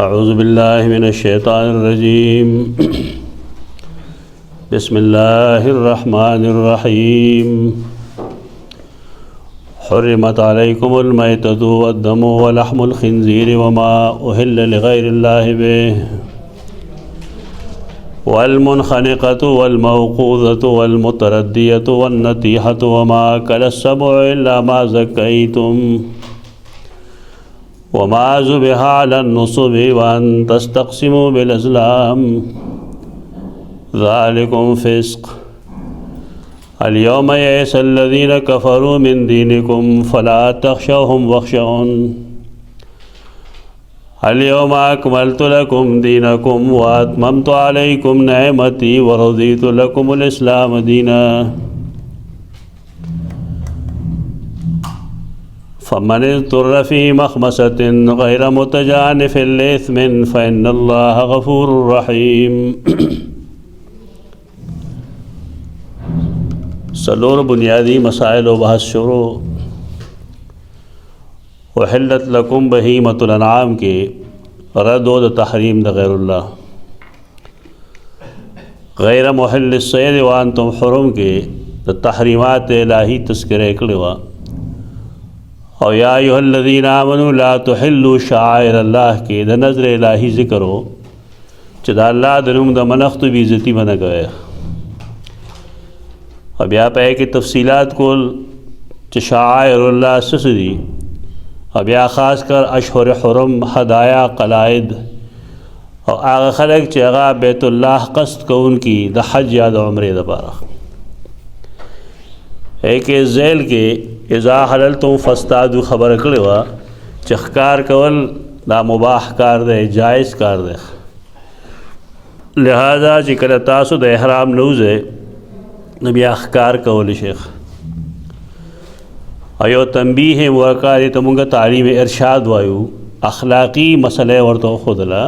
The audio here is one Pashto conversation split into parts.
أعوذ بالله من الشيطان الرجيم بسم الله الرحمن الرحيم حرمت عليكم الميتة والدم ولحم الخنزير وما أهل لغير الله به والمنخنقة والموقوذة والمتردية والنطيحة وما أكل السبع إلا ما زكيتم وما ذبح على النصب وأن تستقسموا بالأزلام ذلكم فسق اليوم يئس الذين كفروا من دينكم فلا تخشوهم واخشون اليوم أكملت لكم دينكم وأتممت عليكم نعمتي ورضيت لكم الإسلام دينا فمن اضطر في مخمصة غير متجانف لإثم فإن الله غفور رحيم. سلور بنیادی مسائل و بحث شروع. وحلت لکم بہیمۃ الانعام کے رد و تحریم د غیر اللہ، غیر محل الصید وانتم حرم کے تحریمات الہی تذکرہ کړي او یا ایها الذین آمنوا لا تحلوا شعائر اللہ کے د نظر الہی ذکر ہو چې د الله د نوم د منښت بې عزتي به نه کوئ. او بیا په کې تفصیلات کول چې شعائر الله څه دي، او بیا خاص کر اشهر حرم، هدایا، قلائد او هغه خلک چې هغه بیت الله قصد کوونکي د حج یا د عمرې دپاره. ایک ذیل کې اذا حللتم فاصطادوا خبره کړې وه چې ښکار کول دا مباح کار دی، جایز کار دی. لہذا چې کله تاسو د احرام نه وځئ نو بیا ښکار کولی شي. او یو تنبیه هم ورکړه، دې ته مونږ تعلیم ارشاد وایو، اخلاقي مسله ورته وښودله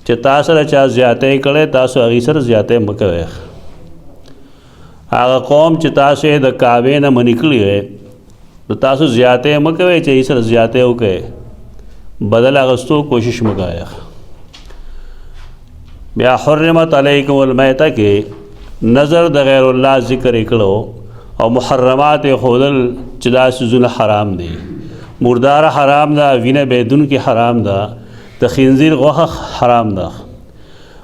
چې تا سره چا زیاتی کړی تاسو هغې سره زیاتی مه کوئ. هغه قوم چې تاسو یې د کعبې نه منع کړي وی نو تاسو زیاتی مه کوئ چې هغې سره زیاتی وکئ، بدل اخیستو کوشش مه کوئ. بیا حرمت علیکم المیته کې نظر د غیر الله ذکر یې کړو او محرمات یې ښودل چې دا څیزونه حرام دي. مرداره حرام ده، وینه بهدونکې حرام ده، د خنزیر غوښه حرام ده،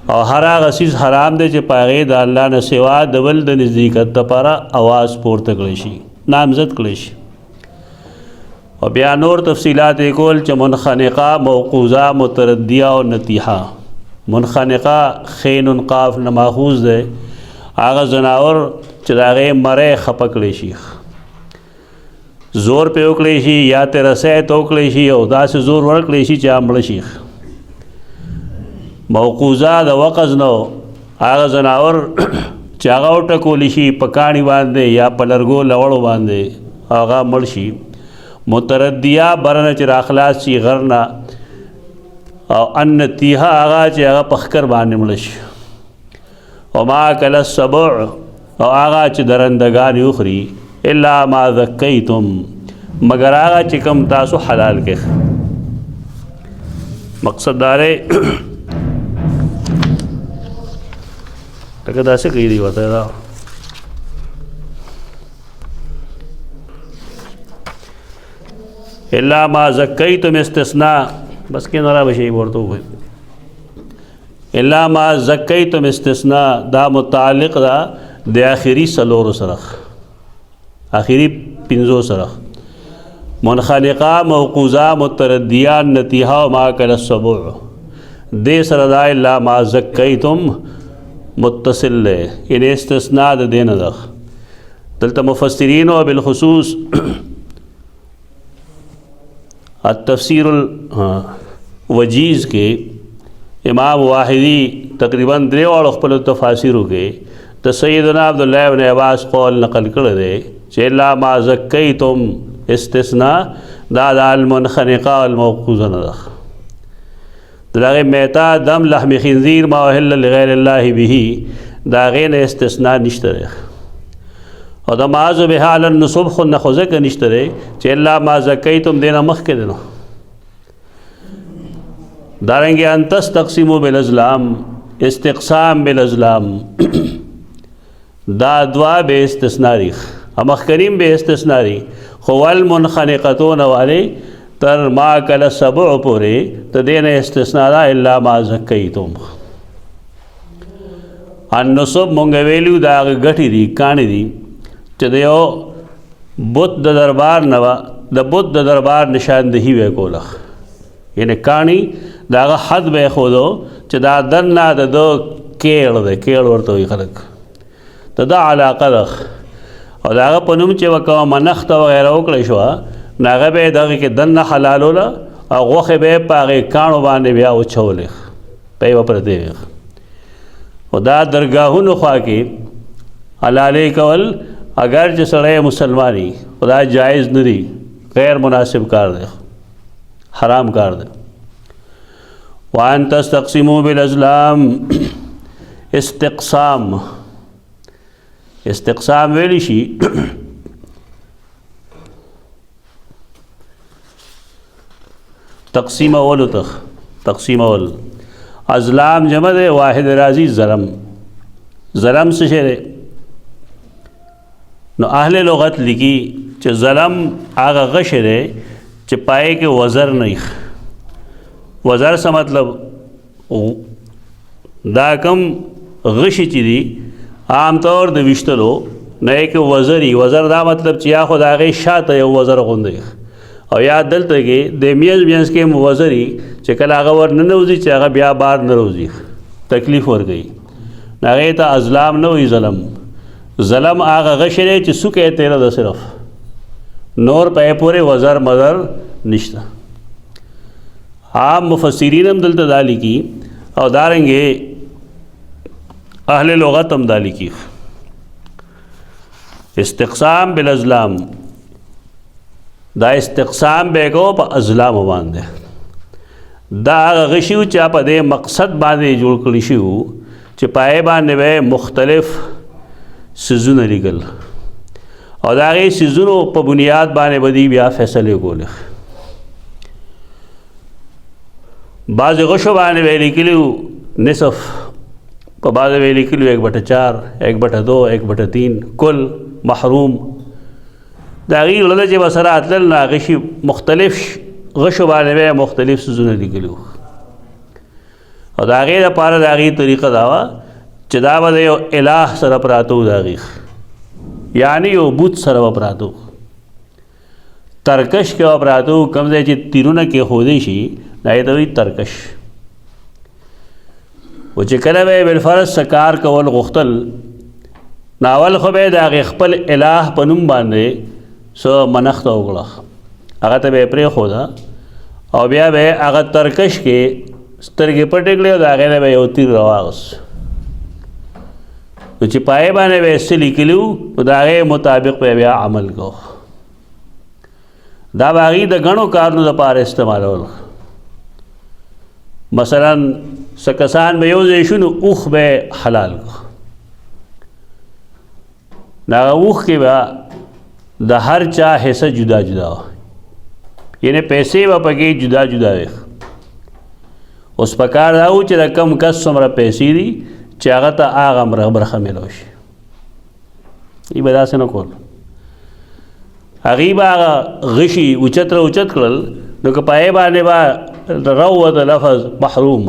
او هر هغه څیز حرام دی چې په هغې د الله نه سوا د بل د نزدېکت دپاره اواز پورته کړی شي، نامزد کړی شي. او بیا نور تفصیلات یې کول چې منخنقه، موقوذه، متردیه او نطیحه. منخنقه خین قاف نه ماخوذ دی، هغه ځناور چې د هغې مری خپه کړی شي، زور پې وکړی شي یا ترې رسی ته وکړی شي او داسې زور ورکړی شي چې مړه شي. موقوذه د وقظ نه هغه ځناور چې هغه وټکولی شي په کاڼي باندې یا په لرګو لوړو باندې هغه مړ شي. متردیه برنه چې راخلاص شي غر نه، او النطیحه هغه چې هغه په ښکر باندې مړه شي. وما اکل السبع او هغه چې درندګان وخوري الا ما ذکیتم مگر هغه چې کوم تاسو حلال کې. مقصد دا دی لکه داسې کوي دی ورته دا الا ما زکیتم استثناء بس کې نورا بشي ورته وي الا ما زکیتم استثناء دا متعلق دا د آخري څلورو سره، آخري پنځو سره. منخنقه، موقوذه، متردیه، نطیحه او ما اکل السبع دې سره دا الا ما زکیتم متصل دی، یعنې استثناء د دې نه ده. دلته مفسرینو بالخصوص التفسیر الوجیز کې امام واحدی تقریباً درې واړو خپلو تفاسیرو کې د سیدنا عبدالله ابن عباس قول نقل کړی دی چې الا ما زکیتم استثناء دا د المنخنقه والموقوذه نه ده. د هغې میته، دم، لحم خنزیر، ما اهل لغیر الله به د هغې نه استثناء نشته دی. او د ما ذبح علی النصب خو نه خو ځکه نشته دی چې الا ما زکیتم دې نه مخکې دی. نو دارنگی ان تستقسموا بالازلام استقسام بالازلام دا دعا بے استثناری امخ کریم بے استثناری خوال منخنقتون والے تر ما کل سبع پورے تدین استثناء الا ما زکیتم ان نصب مونږ ویلو دا غټی دی کانی دی چې دیو بت د دربار نوا د بت د دربار نشاندهی وکوله یعنی کانی دا حد به خودو چې دا دنه د کېړ د کېړ ورته وي خلک ته دا علاقه ده او دا هغه په نوم چې وکوه منښت وغیره وکړی شوه نو هغه به یې دغه کې دنه حلالوله او غوښې به یې په هغې کاڼو باندې بیا وچولې په یې به پرتې وي او دا درګاهونو خوا کې حلالې کول اگر چې سړی مسلمانی خدا جائز نه دی غیر مناسب کار دی حرام کار دی وان تستقسموا بالازلام استقسام استقسام ویلی شي تقسیم اول تقسیم اول ازلام جمع دے واحد راضی ظلم ظلم سے شے نو اہل لغت لکی چې ظلم آغا غش دے چې پائے کہ وزر نہیں وزر سے مطلب دا کم غشی چی دی عام طور د وشتلو نه کې وزري وزر دا مطلب چې یا خو د هغې شاته یو وزر غوندې او یا دلته کې د میز مینځ کې وزري چې کله هغه ور ننوځي چې هغه بیا بار نه روځي تکلیف ورکوي نو هغې ته ازلام نه وایي ظلم ظلم هغه غش دی چې څوکې تیره ده صرف نور په پورې وزر مزر نشته عام مفسرین هم دلته دا لیکي او دارنګې اہل لغت هم دا لیکي استقسام بالازلام دا استقسام به کو په ازلام باندې دا غشیو چې په دې مقصد باندې جوړ کړی شو چې پای باندې به مختلف سيزونه لګل او دا غي سيزونو په بنیاد باندې بدی بیا فیصله کوله بعض غشو باندې ویل کېلو نصف په بعض ویل کېلو 1/4 1/2 1/3 کل محروم دا غي لږ چې بسره اتل نه غشي مختلف غشو باندې مختلف سيزونه لګلو او دا غي لپاره دا غي طریقه دا وا چې دا به یو الہ سره پراتو دا غي یعنی یو بت سره پراتو ترکش کې پراتو کم ځای چې تیرونه کې خودي شي دا یې دوی ترکش و چې کله به بالفرض سکار کول غختل ناول خو به دا خپل الہ په نوم باندې سو منښت وکړه هغه ته به پرې خوده او بیا به هغه ترکش کې سترګې پټې کړې او د هغې نه به یو تیر راواغس نو چې پای باندې به څه لیکلي وو نو د هغې مطابق به بیا عمل کو دا به هغې د ګڼو کارونو دپاره استعمالول مثلا څه کسان به یو ځای شو نو اوښ به حلال کو نو هغه اوښ کې به د هر چا حصہ جدا جدا ہو یعنی پیسے و پکې جدا جدا وي اوس پکار دا و چې د کم کس څومره پیسې دي چې هغه ته هغه برخه میلاو شي یې به داسې نه کول هغې به هغه غشي اوچت را اوچت کړل نو که په هغې باندې به راووته لفظ محروم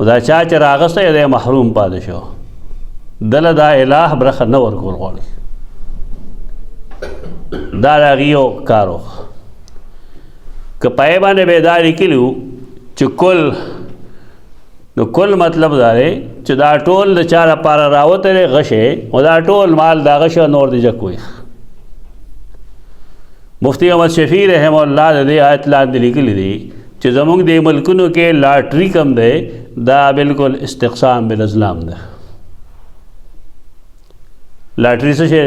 دا چا چې راغستی دی محروم پاتې شو دله دا الہ برخه نه ورکول غواړي دا راغیو کارو که پای باندې به دا لیکلو چې کل نو کل مطلب دا دی چې دا ټول د چا لپاره راوتلی غشې او دا ټول مال دا غشه نور دی جکوي مفتی احمد شفیع رحمه الله د دې آیت لاندې لیکلی دی چې زموږ د ملکونو کې لاټري کم دی دا بالکل استقسام بالازلام ده لاټري څه شی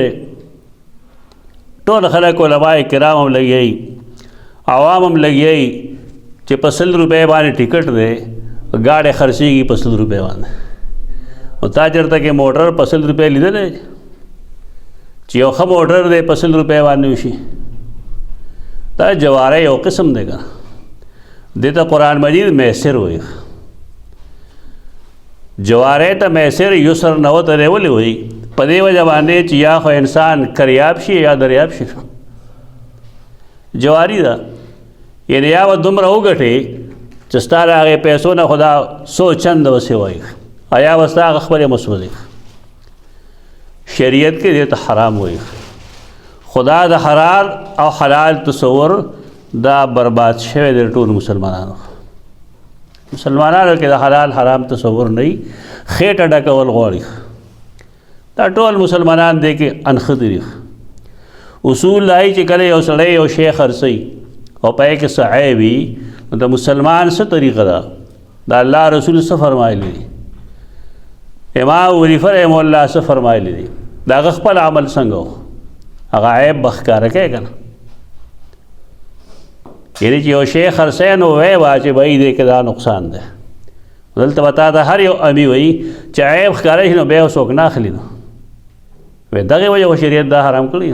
ټول خلک علماء کرام هم لګیایي عوام هم لګیایي چې په 100 روپۍ باندې ټکټ دی ګاډی خرڅېږي په 100 روپۍ باندې او تا چېرته کې موټر په 100 روپۍ لیدلی چې یو ښه موټر دی په 100 روپۍ باندې وشي دا جواره یو قسم دی که دیتا قرآن مجید میسر ہوئی جوارے تا میسر یسر نو ترے ولی ہوئی پدے وجہ باندے چی یا خو انسان کریاب شی یا دریاب شی جواری دا یعنی یا و دمرا ہو گٹے چستار آگے پیسو نا خدا سو چند وسے ہوئی آیا وستا اخبر مسوزی شریعت کے دیتا حرام ہوئی خدا دا حرار او حلال تصور دا برباد شوه در ټول مسلمانانو کې دا حلال حرام تصور نه خېټه ډکول غواړي دا ټول مسلمانان دی کې انخدري اصول لای چې کله یو سړی یو شی خرڅي او پای کې څه وي نو د مسلمان څه طریقه ده دا الله رسول څه فرمایلی دي امام ونیفه رحم الله څه فرمایلی دي دا خپل عمل څنګه هغه عیب بخکاره کوي کنه یعنی چې یو شی خرڅی نو وی وا چې بھائی دې کې دا نقصان ده دلته بتا دا هر یو امی وی چې عیب ښکاره شي نو بیا څوک نه اخلي نو وی دغې وجه شریعت دا حرام کړي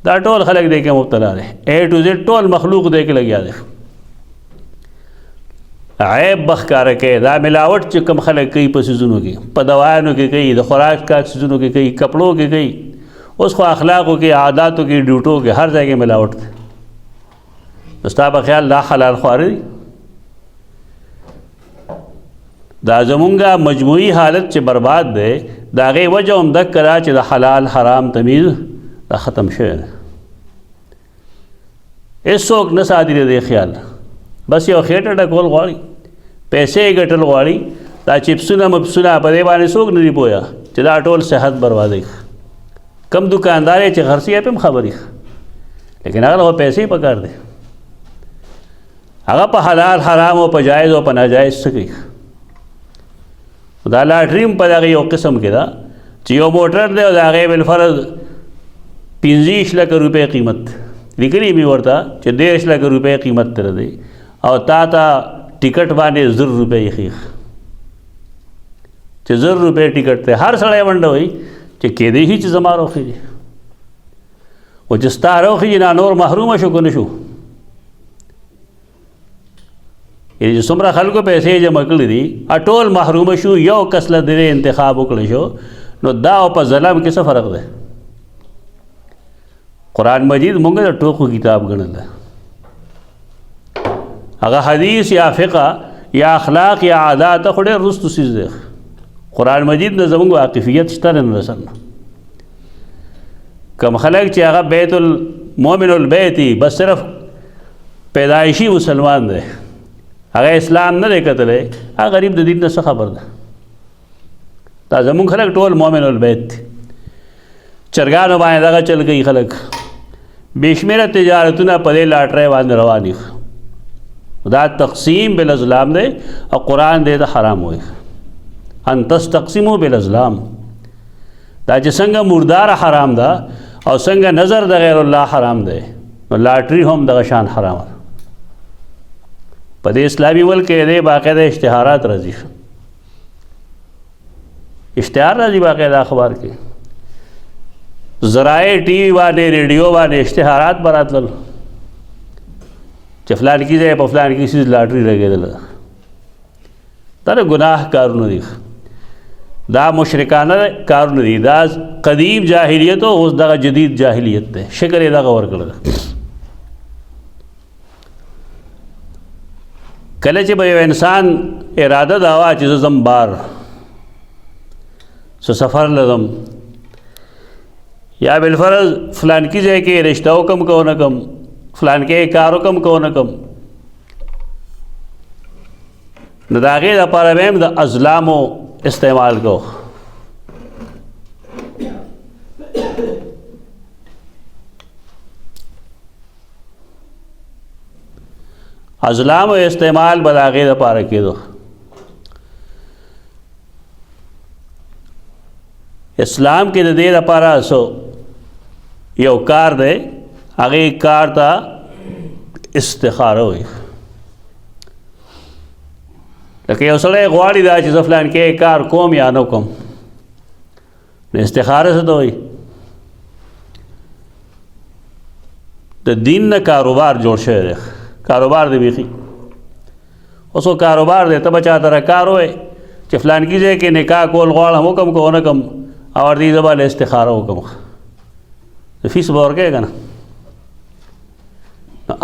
دا ټول خلک دې کې مبتلا دی اے ټو زیډ ټول مخلوق دې کې لګیا دی عیب بخکاره کوي دا ملاوټ چې کوم خلک کوي په سیزونو کې په دوایانو کې کوي د خوراک کا سیزونو کې کوي کپړو کې کوي اوس خو اخلاقو کې عاداتو کې ډیوټو کې هر ځای کې ملاوټ دی ستا په خیال دا حلال خواره دی دا زمونږه مجموعي حالت چې برباد دی د هغې وجه هم دک را چې د حلال حرام تمیز دا ختم شوی دی هېڅوک نه ساتي د دې خیال بس یو خېټه ډکول غواړي پیسې ګټل غواړي دا چپسونه مپسونه په دې باندې څوک نه دي پوهه چې دا ټول صحت بربادوي کم دکاندار چې خرڅي یې هم خبري لیکن هغه له پیسې پکار دی هغه په حلال حرام او په جایز او په ناجایز څه کوي دا لاټري هم په دغه یو قسم کې ده چې یو موټر دی او د هغې بالفرض 25 لکه روپۍ قیمت لیکلي مې ورته چې 10 لکه روپۍ قیمت تر دی او تا ته ټیکټ باندې 1000 روپۍ ایښي چې 1000 روپۍ ټیکټ دی هر سړی منډه وایي چې کېدی شي چې زما روخېږي او چې ستا روخېږي نه نور محرومه شو که نه شو یعنې چې څومره خلکو پیسې جمع کړي دي ټول محرومه شو یو کس له دې انتخاب وکړی شو نو دا او په ظلم کې څه فرق دی قرآن مجید مونږ د ټوکو کتاب ګڼل دی هغه حدیث یا فقه یا اخلاق یا عادات خو ډېر وروستو څیز دی قرآن مجید نه زموږ واقفیت شته نه رسن کم خلک چې هغه بیت المؤمن البیت بس صرف پیدایشي مسلمان دی هغه اسلام نه دی کتلی هغه غریب د دین نه څه خبر ده دا زموږ خلک ټول مؤمن البیت چرګانو باندې دغه چل کوي خلک بې شمېره تجارتونه په دې لاټرۍ باندې روان دي دا تقسیم بالازلام دی او قرآن دې ته حرام وایي ان تستقسموا بالازلام دا چې څنګه مردار حرام ده او څنګه نظر د غیر الله حرام دی نو لاټري هم دغه شان حرام ده په دې اسلامي ملک کې دې باقاعده اشتهارات راځي اشتهار راځي باقاعده اخبار کې ذرائع ټي وي باندې ریډیو باندې اشتهارات براتلل چې فلان کې ځای په فلان کې څیز لاټري لګېدله دا ګناه کارونه دي دا مشرکانه کارونه دي دا قدیم جاهلیت او اوس دغه جدید جاهلیت دی شکل یې دغه ورکړل کله چې به یو انسان اراده دا وه چې زه ځم بار څه سفر لرم یا بالفرض فلان کې ځای کې رشته وکم که ونه کم فلان کې کار وکم که ونه کم نو د هغې دپاره به هم د ازلامو استعمال کو ازلامو استعمال به د هغې دپاره کېدو اسلام کې د دې دپاره سو یو کار دی هغې کار ته استخاره وایي لکه یو سړی غواړي دا چې زه فلان کې کار کوم یا نه کوم نو استخاره څه ته وایي د دین نه کاروبار جوړ شوی دی کاروبار دی بیخي اوس خو کاروبار دی ته به چا سره کار وایې چې فلانکي ځای کې نکاح کول غواړم وکړم که ونه کړم او ورته زه به له استخاره وکړم فیس به ورکوې که نه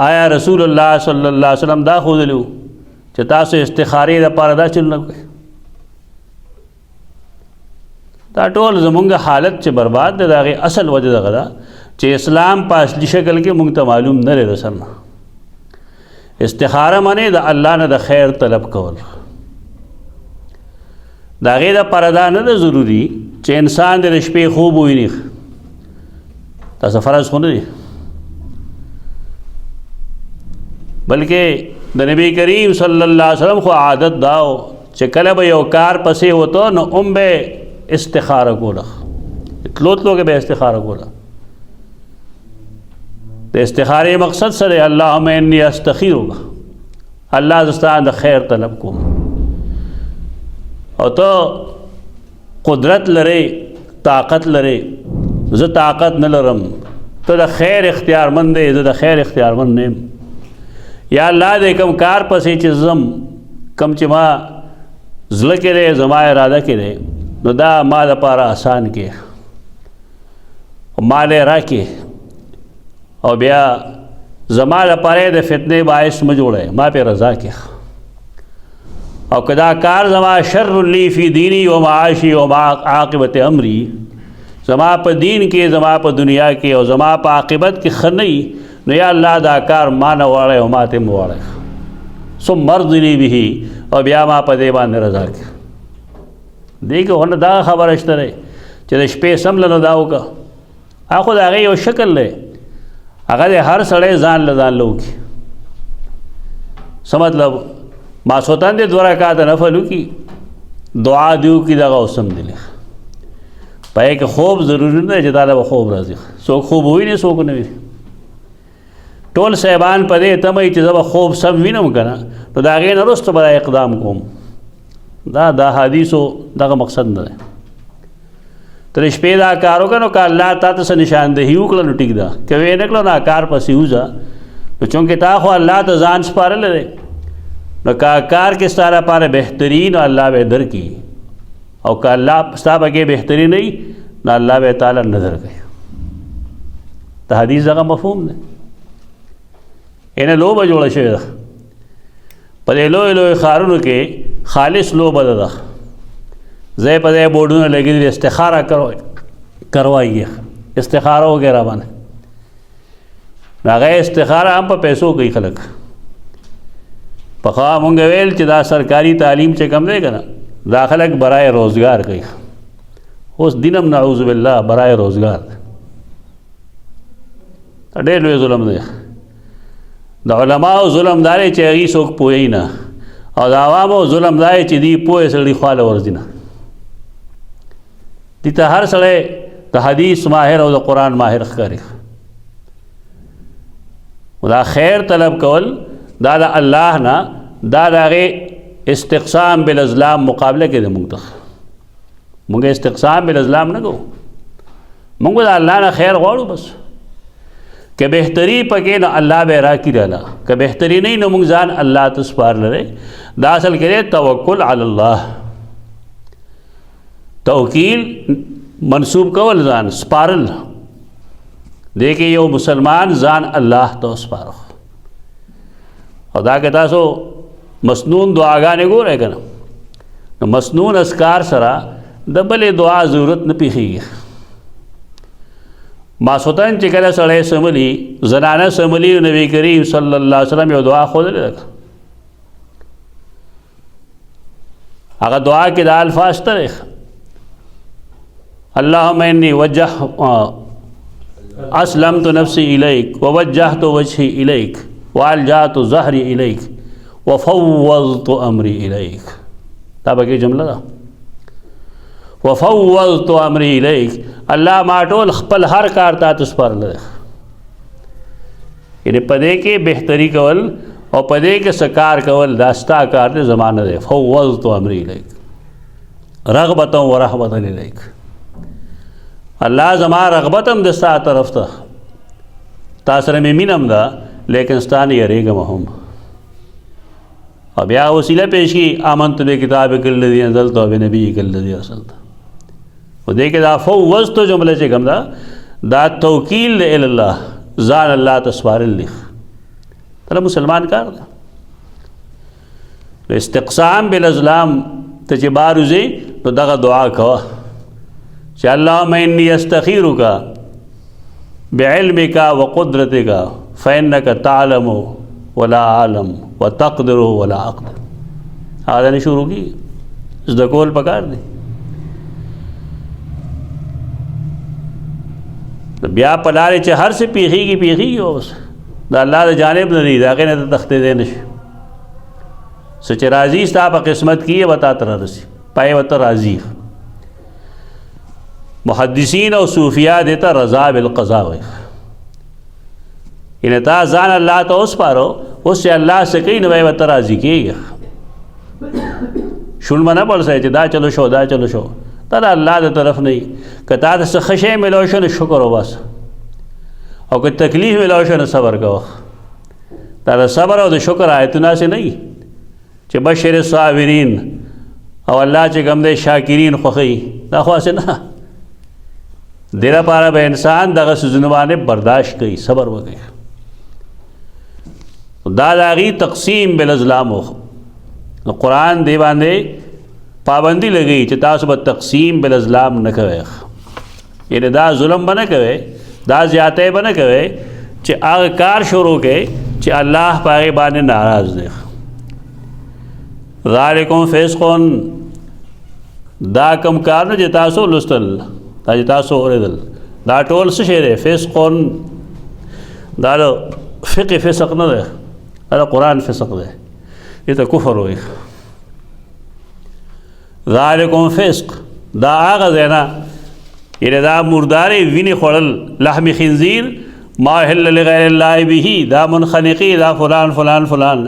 آیا رسول الله صلی الله علیه وسلم دا ښودلی وو چې تاسو استخارې دپاره دا چلونه کوئ دا ټول زمونږ حالت چې برباد دی د هغې اصل وجه دغه ده چې اسلام په اصلي شکل کې مونږ ته معلوم نه دی د سر نه استخاره منې د الله نه د خیر طلب کول د هغې دپاره دا نه ده ضروري چې انسان د شپې خوب وویني تاسو فرض خو نه دی بلکې د نبی کریم صلی الله علیه وسلم خو عادت دا و چې کله به یو کار پسې وته نو به استخاره کوله تلو کې به استخاره کوله د استخارې مقصد سره اللهم انی استخیرک الله زستا د خیر طلب کوم او ته قدرت لرې طاقت لرې زه طاقت نه لرم ته د خیر اختیارمند دی زه د خیر اختیارمند نه یم یا الله دې کوم کار پسې چې زم کم چې ما زړه کې دی زما اراده کې دی نو دا ما دپاره آسان کې مال یې راکې او بیا زما دپاره د فتنې باعث مه جوړی ما پې رضا کې او که دا کار زما شر لی فی دینی و معاشی و عاقبت امری زما په دین کې زما په دنیا کې او زما په عاقبت کې ښه نه وي نو یا الله دا کار ما نه واړی او ما ته مه واړی ثم ارضني به او بیا ما په دې باندې رضا کې دې کې خو نه دا خبره شته دی چې د شپې سمله نو دا وکړه هغه خو د هغې یو شکل دی هغه د هر سړی ځان له ځان له وکړي څه مطلب ماسخوتن دې 2 رکعاته نفل وکړي دعا دې وکړي دغه اوسم دی په یې کې خوب ضروري نه دی چې تا ته به خوب راځي څوک خوب وویني څوک نه ویني ټول صاحبان په دې تمه چې زه به خوب سم وینم که نه نو د هغې نه وروسته به دا اقدام کوم دا حدیثو دغه مقصد نه دی ته د شپې دا کار وکړه نو که الله تا ته څه نشاندهي وکړه نو ټیک ده که ویې نه کړه نو کار پسې وځه نو چونکې تا خو الله ته ځان سپارلی دی نو که کار کې ستا لپاره بهتري نو الله به در کړي او که الله ستا پکې بهتري نه وي نو الله به تعالی نه در کوي د حدیث دغه مفهوم دی اینه لوبه جوړه شوې ده په دې لوی لوی ښارونو کې خالص لوبه ده ځای په ځای بورډونه لګېدلي استخاره کروایي استخاره وغیرہ باندې هغه استخاره هم په پیسو کوي خلک پخوا مونږ ویل چې دا سرکاري تعلیم چې کم دی که نه دا خلک برای روزګار کوي اوس دین هم نعوذ بالله برای روزګار دی ډېر لوی ظلم دی د علماو ظلم دا دی چې هغې څوک پوهوي نه او د عوامو ظلم دا دی چې دوی پوهې سړي خواله ورځي نه دې ته هر سړی د حدیث ماهر او د قرآن ماهر ښکاري دا خیر طلب کول دا د الله نه دا د هغې استقسام بالازلام مقابله کې دی مونږ ته مونږ استقسام بالازلام نه کوو مونږ د الله نه خیر غواړو بس که بهتري پکې نو الله به راکړي راله که بهتري نه نو موږ ځان الله ته سپارلی دا اصل کې دی توکل علی الله توکیل منسوب کول ځان سپارل دی کې یو مسلمان ځان الله ته سپارو او دا که تاسو مسنون دعاګانې ګورئ که نه نو مسنون اذکار سره د بلې دعا ضرورت نه پیښیږي ماسخوتن چې کله سړی سملي زنانه سملي نبی کریم صلی الله علیه وسلم یو دعا ښودلې ده هغه دعا کې دا الفاظ شته دی اللهم انی اسلمت نفسی الیک ووجهت وجهی الیک والجأت ظهری الیک وفوضت امری الیک دا پکې جمله ده وفوضت امری الیک الله ما ټول خپل هر کار تا ته سپارلی دی یعنې په دې کې بهتري کول او په دې کې څه کار کول دا ستا کار دی زما نه دی فوضت امری الیک رغبتا و رهبتا الیک الله زما رغبت هم د ستا طرف ته تا سره مې مینه هم ده لیکن ستا نه یېرېږم هم اور بیا وسیلہ پیش کی آمنت بکتابک الذی انزلت و بنبیک الذی ارسلت. و دے کہ دا فوضت جملہ چے کم دا توکیل دے اللہ زان اللہ تسوار لکھ ترہ مسلمان کار دا استقسام بالازلام تجھے باروزی تو دغا دعا کوا کہ اللہم انی استخیرک بعلمک و قدرتک فإنک تعلم ولا عالم وتقدر ولا اقدر. آدھا نے شروع کی اس دکول پکار دی. بیا پلارے چے ہر سے پیخی کی پیخی ہو بس دا اللہ دا جانب نہیں داغے نے تختے دے نش سچ راضی ستا پا قسمت کی ہے بتا ترہ رسی پائے وطا راضی. محدثین و صوفیاء دیتا رضا بالقضاء ہوئے انہیں تا زان اللہ تا اس پارو اس سے اللہ سے کئی نوائے وطا راضی کیے گا شلمہ نہ پڑھ سکتے دا چلو شو دا چلو شو تا اللہ دا طرف نہیں کہ تا دا خشے ملوشو نے شکر ہو بس اور کوئی تکلیف ملوشو نے صبر کا تا دا صبر ہو دا شکر آئے تنا سے نہیں چے بشر صابرین اور اللہ چے گم دے شاکرین خوخی دا خواہ سے نا دیرہ پارا بے انسان دا غس زنوانے برداشت کی صبر ہو گئی دا داغی تقسیم بالازلام ہو. قرآن دے باندے پابندی لگئی چے تاسو با تقسیم بالازلام نہ کوئے یعنی دا ظلم بنا کوئے دا زیادہ بنا کوئے چے آغا کار شروع کے چے اللہ پاگے بانے ناراض دے. ذالکم فسقون دا کم کار نا جے تاسو لستل دا جے تاسو اوریدل دا ٹول سشیرے فسقون دا لو فقہ فسق نہ دے دا قرآن فسق دے یہ تو کفر ہوئی. ذالکم فسق دا آغا دینا یعنی دا مرداری وینی خوڑل لحم خنزیر ما حل لغیر اللہ بھی دا منخنقی دا فلان فلان فلان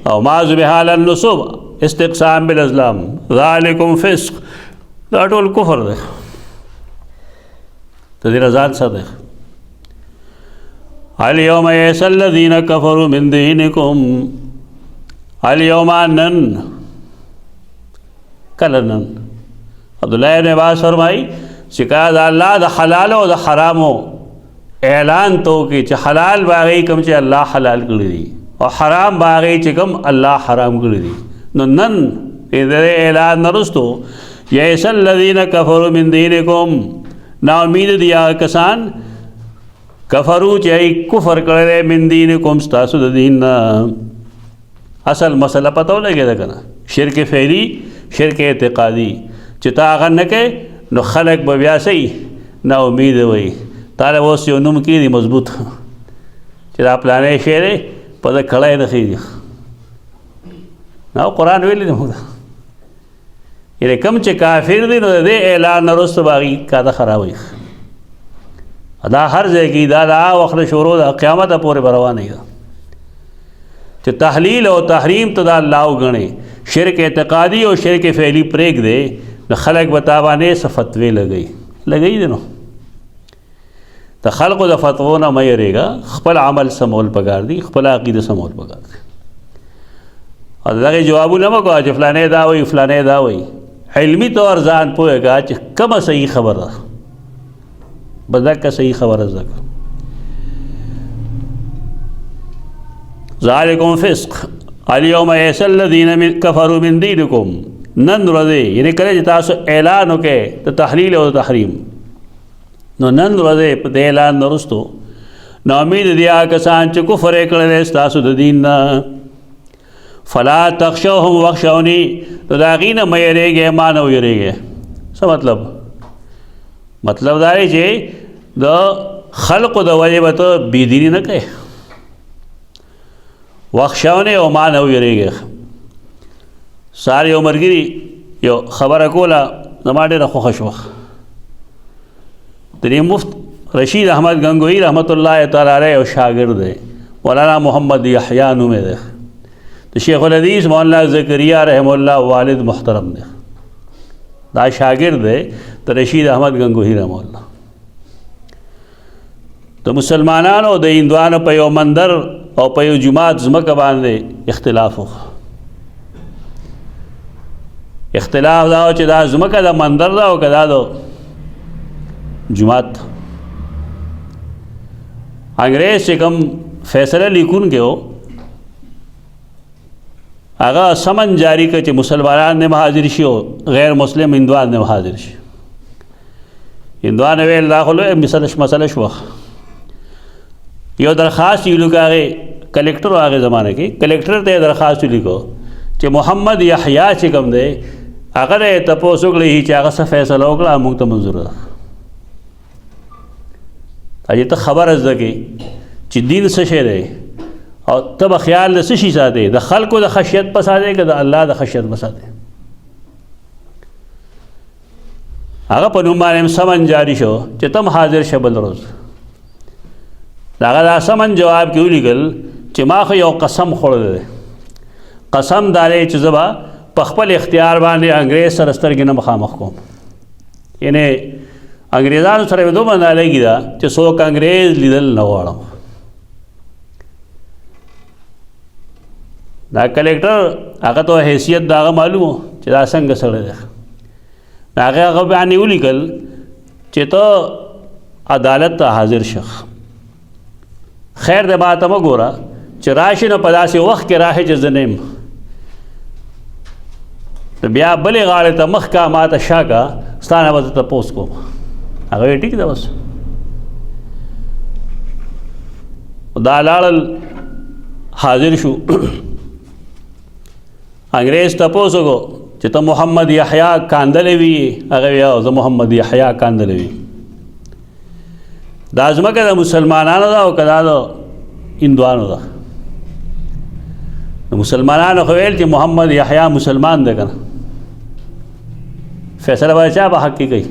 او ما ذبح علی النصب استقسام بالازلام ذالکم فسق دا ٹول کفر دے تو دیر ازاد سا دے. اليوم یئس الذین کفروا من دینکم اليوم نن کلنن. عبداللہ ابن عباس فرمائی چکا دا اللہ دا حلال و دا حرامو اعلان تو کی چا حلال باغی کم چا اللہ حلال کری دی اور حرام باغی چکم اللہ حرام کری دی. نو نن ادھر اعلان نرستو یئس الذین کفروا من دینکم نا امید دیا کسان کفرو چاہی کفر کرے من دینکم ستاسو دا دین. اصل مسئلہ پتہ لگے دا کنا شرک فعلی شرک اعتقادی چتا آغا نکے نو خلق ببیاسی نا امید ہوئی تارے وہ سیو نم کی دی مضبوط چتا پلانے شیرے پتہ کھڑائی نخی دی نا قرآن ویلی دی مگا یعنی کم چے کافر دی نو دے اعلان نرست باغی کاتا خراب ہوئی دا ہر زے کی دا وقت شروع دا قیامت پورے بروانے گا چے تحلیل و تحریم تو دا اللہ گنے شرک اعتقادی اور شرک فعلی پریک دے نو خلق بتابانے سا فتوے لگئی دنو تا خلق دا فتوونا میرے گا خپل عمل سمول پکار دی خپل عقید سمول پکار دی اور دا جوابو نمکو آج فلانے دا ہوئی فلانے دا ہوئی علمی طور زان پوئے گا چے کم صحیح خبر دا بدک کا صحیح خبر ازدک. ذالکم فسق اليوم یئس الذین کفروا من دینکم نن رضے یعنی کرے جتاسو اعلان ہو کے تو تحلیل و تحریم نو نن رضے پتے اعلان نرستو نو امید دیا کسان چو کفر اکڑے ستاسو دا دین نا فلا تخشوہم وخشونی تو داغین میرے گے مانو یرے گے. سا مطلب داری چھے دا خلق دا وجہ تو بیدینی نہ کہے وخشونے او مانو یرے گے. ساری عمر گیری یو خبر کولا نماڑے رخو خشوخ تری مفت رشید احمد گنگوئی رحمت اللہ تعالیٰ علیہ و شاگرد ہے مولانا محمد یحییٰ نومے دے تو شیخ الحدیث مولانا زکریہ رحم اللہ والد محترم دے دا شاگرد ہے تو رشید احمد گنگوئی رحم اللہ تو مسلمانانو دا ہندوانو پیو مندر اور پیو جماعت زمکہ باندے اختلاف ہو اختلاف دا چې دا ځمکه د مندر ده او که دا د جومات. انګریز چې کوم فیصله لیکونکی و هغه سمن جاری کړ چې مسلمانان نه حاضر شي او غیر مسلم هندوان نه حاضر شي. هندوان ویل دا خو لویه مسله شوه. یو درخواست یې لیکه هغې کلکټر هغې زمانه کې کلکټر ته یې درخواست ولیکو چې محمد یحیی چې کوم دی هغه نه یې تپوس وکړئ چې هغه څه فیصله وکړه موږ ته منظور ده. اجې ته خبره زده کړې چې دین څه شی دی او ته به خیال د څه شي ساتې د خلکو د خشیت په ساتې که د الله د خشیت په ساتې. هغه په نوم باندې سمن جاری شو چې تم حاضر شه بل روز. د هغه دا سمن جواب کې ولیکل چې ما خو یو قسم خوړلی دی. قسم دا دی چې زه به په خپل اختیار باندې انګریز سره سترګې نه مخامخ کوم. یعنې انګریزانو سره مې دومره نالګي ده چې څوک انګریز لیدل نه غواړم. دا کلکټر هغه ته حیثیت د هغه معلوم و چې دا څنګه سړی دی. هغه باندې ولیکل چې ته عدالت ته حاضر شه. خیر د ما ته مه ګوره چې راشي نو په داسې وخت کې راښې چې زه نه یم. بیا بلې غاړې ته مخ کا ما ته شا کا ستا نه به زه تپوس کوم. هغه ویل ټیک ده بس. دا لاړل حاضر شو. انګریز تپوس وکړو چې ته محمد یحیی کاندلی وي. هغه وی او زه محمد یحیی کاندلی وي. دا ځمکه د مسلمانانو ده او که دا د هندوانو ده. د مسلمانانو خو ویل چې محمد یحیی مسلمان دی که نه فیصله به چا په حق کې کوي.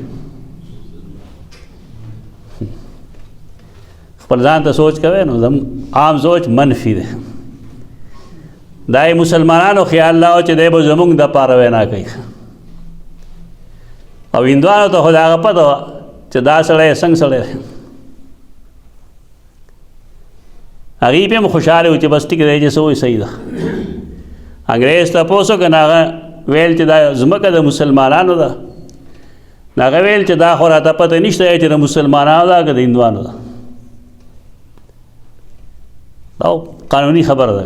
خپل ځان ته سوچ کوئ نو عام سوچ منفي دی. دا یې مسلمانانو خیال لا و چې دی به زمونږ دپاره وینا کوي او هندوانو ته خو د هغه پته وه چې دا سړی څنګه سړی دی. هغې پې هم خوشحاله وو چې بس ټیک دی چې څه وایي صحیح ده. انګریز تپوس وکړه نو هغه ویل چې دا ځمکه د مسلمانانو ده. نو هغه ویل چې دا خو راته پته نشته چې د مسلمانانو ده که د هندوانو ده. دا قانوني خبره ده.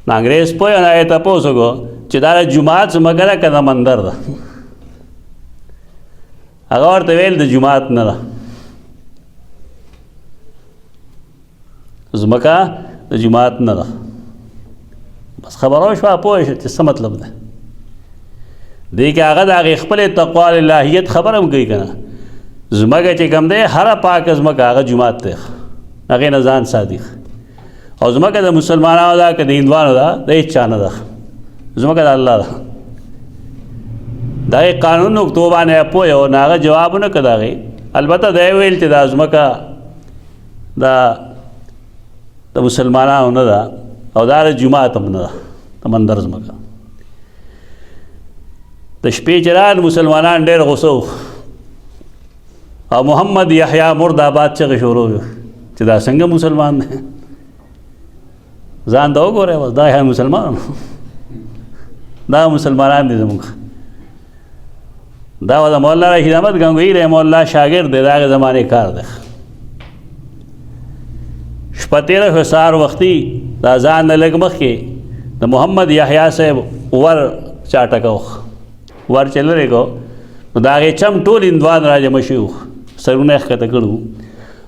نو انګریز پوه نه یې تپوس وکړو چې دا د جومات ځمکه ده که د مندر ده. هغه ورته ویل د جومات نه ده. ځمکه د جومات نه ده. بس خبره وشوه پوه شه چې څه مطلب ده. دې کې هغه د هغې خپلې تقوا الهیت خبره هم کوي که نه. ځمکه چې کوم دی هره پاکه ځمکه هغه جومات دی. هغې نه ځان ساتي. او ځمکه د مسلمانانو ده که د هندوانو ده د هېڅ چا نه ده. ځمکه د الله ده. د هغې قانون نقطو باندې پوه و نو هغه جواب ونه کړ د هغې. البته دی ویل چې دا ځمکه دا د مسلمانانو نه ده او دا د جومات هم نه ده د مندر ځمکه. د شپې چې راغلل مسلمانان ډېر غوسه وو او محمد یحیی مرد آباد چغې شروع وې چې دا څنګه مسلمان دی. ځان ته وګورئ بس دا یې مسلمان دا مسلمانان دي زموږ. دا د مولانا رشید احمد ګنگوهي رحمه الله شاګرد دی. د هغې زمانې کار دی. شپه تېره شوه سهار وختي د اذان نه لږ مخکې د محمد یحیی صاحب ور چا ټکوه. ور چې لرې کو نو د هغې چم ټول هندوان را جمع شوي وو. سرونه یې ښکته کړي وو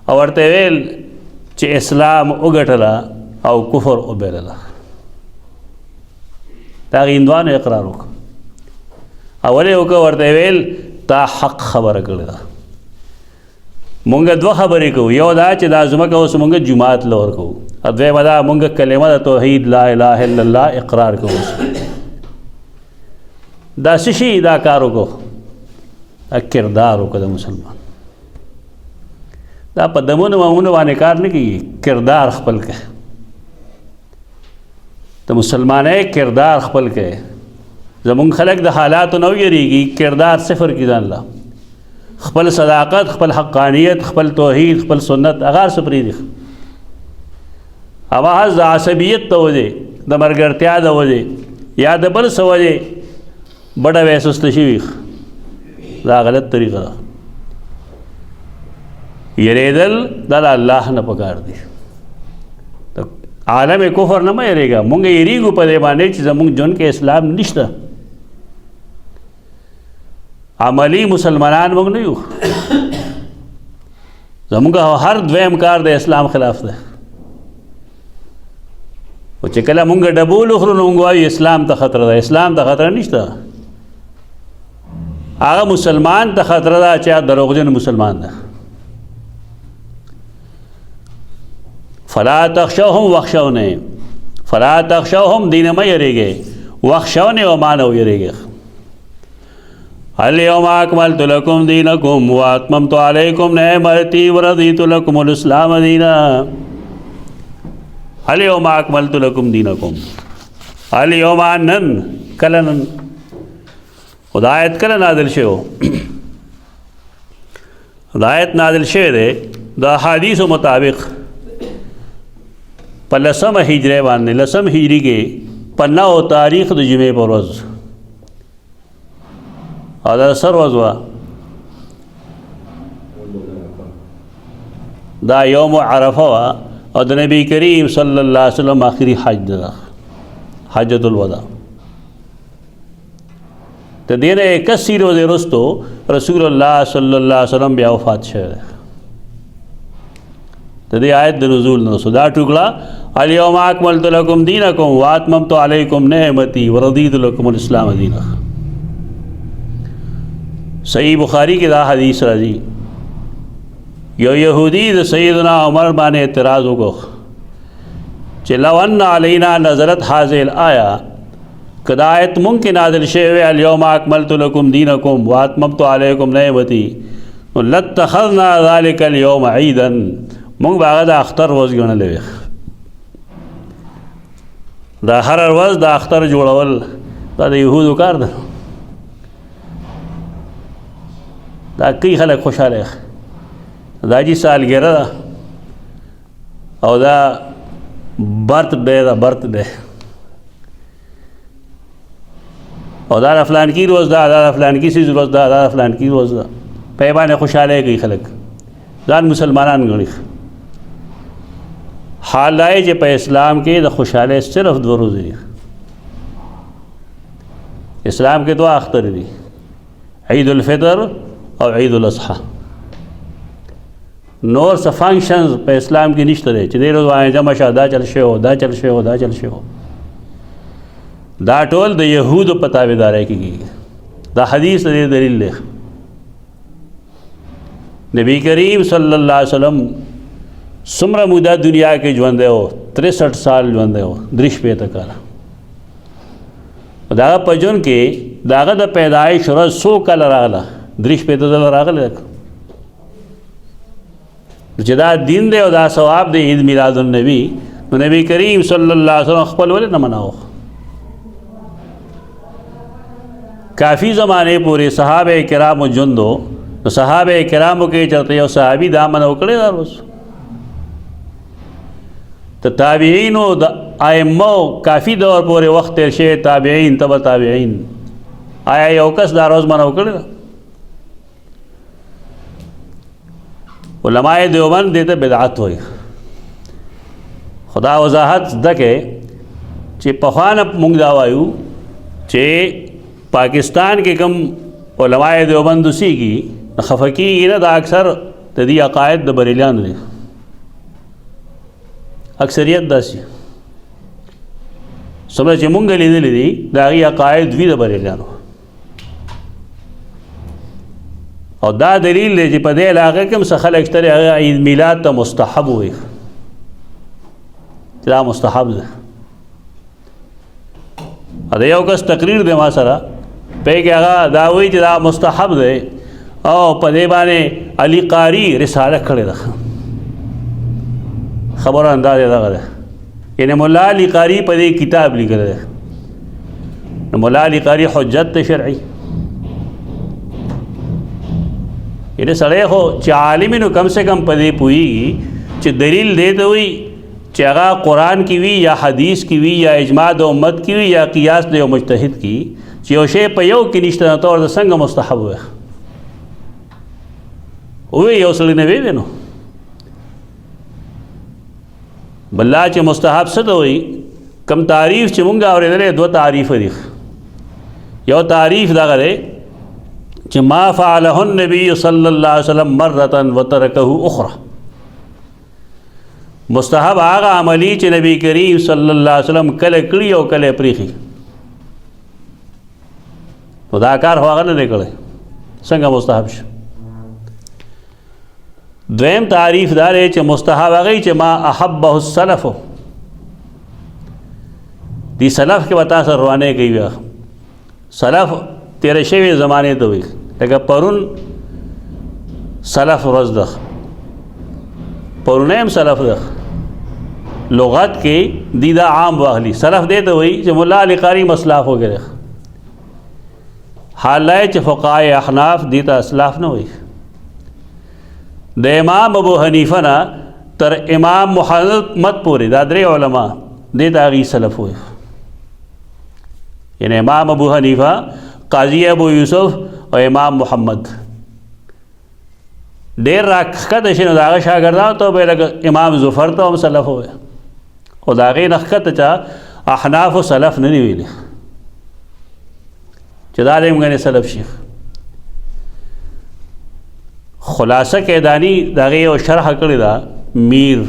او ورته ویل چې اسلام وګټله او کفر وبیلله. د هغې هندوانو اقرار وکړه. اول یې وکړه ورته ویل تا حق خبره کړې ده. مونږ دوه خبرې کوو. یو دا چې دا ځمکه اوس مونږ جومات له ورکوو. دویمه دا مونږ کلمه د توحید لا اله الا الله اقرار کوو. دا څه شي دا کار وکړو. دا کردار وکړه د مسلمان. دا په دمونو ممونو باندې کار نه کېږي. کردار خپل کړه. د مسلمانۍ کردار خپل کړه. زمونږ خلک د حالاتو نه ویریږي. کردار صفر کړي ځان له. خپل صداقت خپل حقانیت خپل توحید خپل سنت هغه څه پرېږدي. محض د عصبیت د وجې د مرګرتیا د وجې یا د بل څه وجې بڑا ویسست شوی دا غلط طریقه ده یریدل دا الله نه پکار دی عالم کفر نه مې یریږه مونږ یریږو په دې باندې چې زمونږ جون کې اسلام نشته عملی مسلمانان مونږ نه یو زمونږ هر دویم کار د اسلام خلاف ده او چې کله مونږ ډبول خورو نو مونږ وایو اسلام ته خطر ده اسلام ته خطر نشته هغه مسلمان ته خطر ده چې دروغجن مسلمان ده فلا تخشوهم واخشوني فلا تخشوهم دین ما یریږي واخشوني او مانو یریږي اليوم اكملت لكم دينكم واتممت عليكم نعمتي ورضيت لكم الاسلام دينا اليوم اكملت لكم دينكم اليوم نن کلن ہدایت کله نازل شو ہدایت نازل شوه ده د حدیث مطابق په لسم هجری باندې لسم هجری کې 15 تاریخ د جمعې پر ورځ او دا سر ورځ وا دا یوم عرفه وا او د نبی کریم صلی الله علیه وسلم آخری حج ده حجۃ الوداع ته دینه 81 ورځې وروسته رسول الله صلی الله علیه وسلم بیا وفات شوه د دې آیت د نزول نو صدا ټوکړه اليوم اكملت لكم دينكم واتممت عليكم نعمتي ورضيت لكم الاسلام دينا صحیح بخاری کې دا حدیث راځي یو يهودي د سیدنا عمر باندې اعتراض وکړ چې لو ان علينا نزلت هذه الايه کدا آیت ممکن نازل شوه اليوم اكملت لكم دينكم واتممت عليكم نعمتي لاتخذنا ذلك اليوم عيدا مونږ باغه د اختر ورځ ګڼلې دا هر ورځ د اختر جوړول دا د یهودو کار ده دا کوي خلک خوشاله دا جی سالګره ده او دا برت ډے او دا فلان کی روز دا فلان کی سیز روز دا فلان کی روز دا په باندې خوشاله کوي خلک ځان مسلمانان غني حالای چې په اسلام کې د خوشاله صرف 2 ورځې دي اسلام کې 2 اختر دي عید الفطر او عید الاضحى نور څه فنکشنز په اسلام کې نشته دي چې د ورځې باندې جمع شه دا چل شو دا چل شو دا ټول د يهودو په تابعدارۍ کې کیږي دا حدیث دې دلیل دی نبی کریم صلی الله علیه وسلم سمره موده دنیا کې ژوند دی 63 سال ژوند دی 3 کاله دا په جون کې داغه د پیدایش ورځ 100 کاله راغله 3 راغله چې دا دین دی او دا ثواب دی عید میلاد النبی نو نبی کریم صلی الله علیه وسلم خپل ولې نه مناو کافی زمانے پورے صحابہ کرام جندو صحابہ کرامو کې چرته یو صحابي دا منو کړی دا روز ته تابعینو د ائمه کافی دور پورې وخت تیر شي تابعین تبع تابعین آیا یو کس دا روز منو کړی علماء دیوبند دته بدعت وای خدا وضاحت دکې چې په خوانه مونږ دا وایو چې پاکستان کې کم علماء دیوبند سیږي خفقی نه دا اکثر د دې عقاید د بریلیانو دي اکثریت داسي سمره چې مونږ لیدلې دي دا غي عقاید وی د بریلیانو او دا دلیل دی چې په دې علاقه کې څه خلک تر عید میلاد ته مستحب وي دا مستحب ده دا یو کس تقریر دی ما سره په کې هغه دا وایي چې دا مستحب دی او په دې باندې علی قاری رساله کړې ده خبر انداز ده یعنی مولا علی قاری په دې کتاب لیکل ده مولا علی قاری حجت شرعي یعنی سړی خو چې عالم نو کم سے کم په دې پوهیږي چې دلیل دی ته وي چې هغه قرآن کی وی یا حدیث کی وی یا اجماع د امت کی وی یا قیاس د مجتهد کی چې یو شی په یو کې نشته نو ته ورته څنګه مستحب وایې وی یو سړی نه وی نو بل چې مستحب څه ته وایي کم تعریف چې مونږ اورېدلی دوه تعریف دي یو تعریف دغه دی چې ما فعله النبي صلی الله علیه وسلم مرة وترکه اخرى مستحب هغه عملی چې نبی کریم صلی الله علیه وسلم کله کړي او کله پریخي نو دا کار خو هغه نه دی کړی څنګه مستحب شو دویم تعریف دا دی چې مستحب هغه چې ما احبه السلف دی سلف کې وتا سره روانه کوي سلف تیرې شوی زمانه ته وي لکه پرون سلف ورځ ده پرونه هم سلف ده لغت کې دیدا عام واخلي سلف دې ته وي چې مولا علی قاری مسلاف وګره حالای چې فقهای احناف دیتا اسلاف نه وي د امام ابو حنیفه نه تر امام محمد پورې دا درې علما دیتا غي سلف وي یعنی امام ابو حنیفه قاضی ابو یوسف او امام محمد ډېر راکښته شي نو د هغه شاګردانو ته به لکه امام ظفر ته هم سلف ووایه خو د هغې نه ښکته چا احنافو سلف نه دي ویلي چې دا دی موږ سلف شي خلاصه کیدانی د هغې یو شرحه کړې ده میر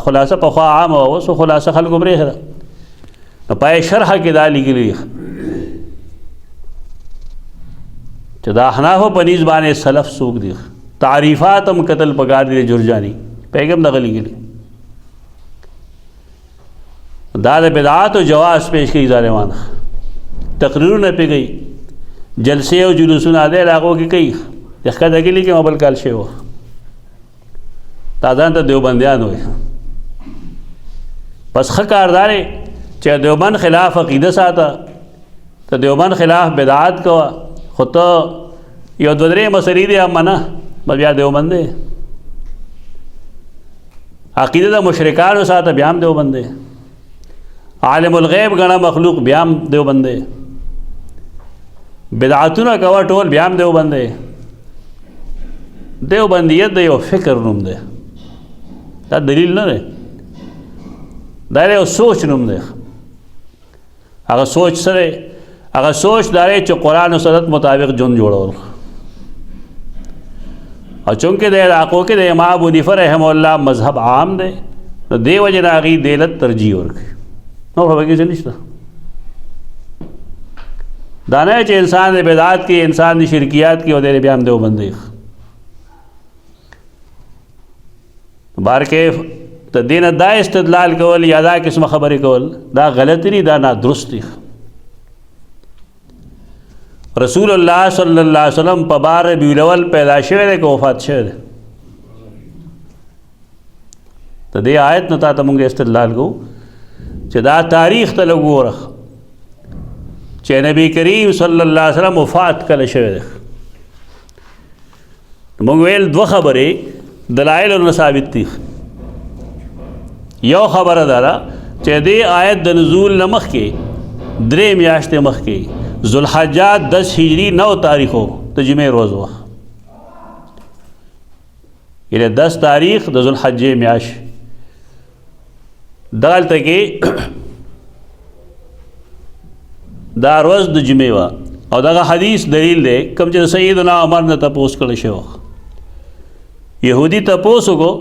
خلاصه پخوا عامه وه اوس خلاصه خلکو پرېښې ده نو پای شرحه کې دا لیکلي چې دا احنافو په نیز باندې سلف څوک دي تعریفات هم قتل پکار دي جرجانی پیغام دغه لیکلي دا د بدعات او جواز پیش کوي ظالمان تقریرونه پې کوي جلسې او جلوسونه دی هغو کې کوي ښکته کې لیکي ما بل کال شوی و دا ځان ته دیوبندیان وایي بس ښه کار دا دی چې دیوبند خلاف عقیده ساته ته دیوبند خلاف بدعات کوه خو ته یو دوه درې مسلې دي هم منه بس بیا دیوبند دی عقیده د مشرکانو ساته بیا هم دیوبند دی عالم الغیب ګڼه مخلوق بیا هم دیوبند دی بدعتونه کوه ټول بیا هم دیوبند دی دیوبندیت د یو فکر نوم دی دا دلیل نه دی دا یو سوچ نوم دی هغه سوچ سره هغه سوچ دا دی چې قرآن او سنت مطابق ژوند جوړول او چونکې د علاقو کې د امام ابو حنیفه رحمه الله مذهب عام دی نو دې وجې نه هغې دې له ترجیح ورکوي نو خو پکې څه نشته دا نه چې انسان د بدعات کې انسان د شرکیات کې او دی بیا هم دیوبند دی بارکه ته دې نه دا استدلال کول یا دا قسمه خبرې کول دا غلط دي دا نادرست دي رسول الله صلی الله علیه وسلم په بار ربیع الاول پیدا شوی دی که وفات شوی دی ته دې آیت نه تا ته مونږ استدلال کوو چې دا تاریخ ته لږ وګوره چې نبی کریم صلی الله علیه وسلم وفات کله شوی دی مونږ ویل دوه خبرې دلایل نه ثابت دي یو خبره دا ده چې دې آیت د نزول نه مخکې درې میاشتې مخکې ذوالحجه 10 هجری 9 تاریخو د جمعې ورځ وه یعنې 10 تاریخ د ذوالحجې میاشت دلته کې دا ورځ د جمعې وه او دغه حدیث دلیل دی کوم چې سیدنا عمر نه تپوس کړی شوی یهودی تپوس وکړو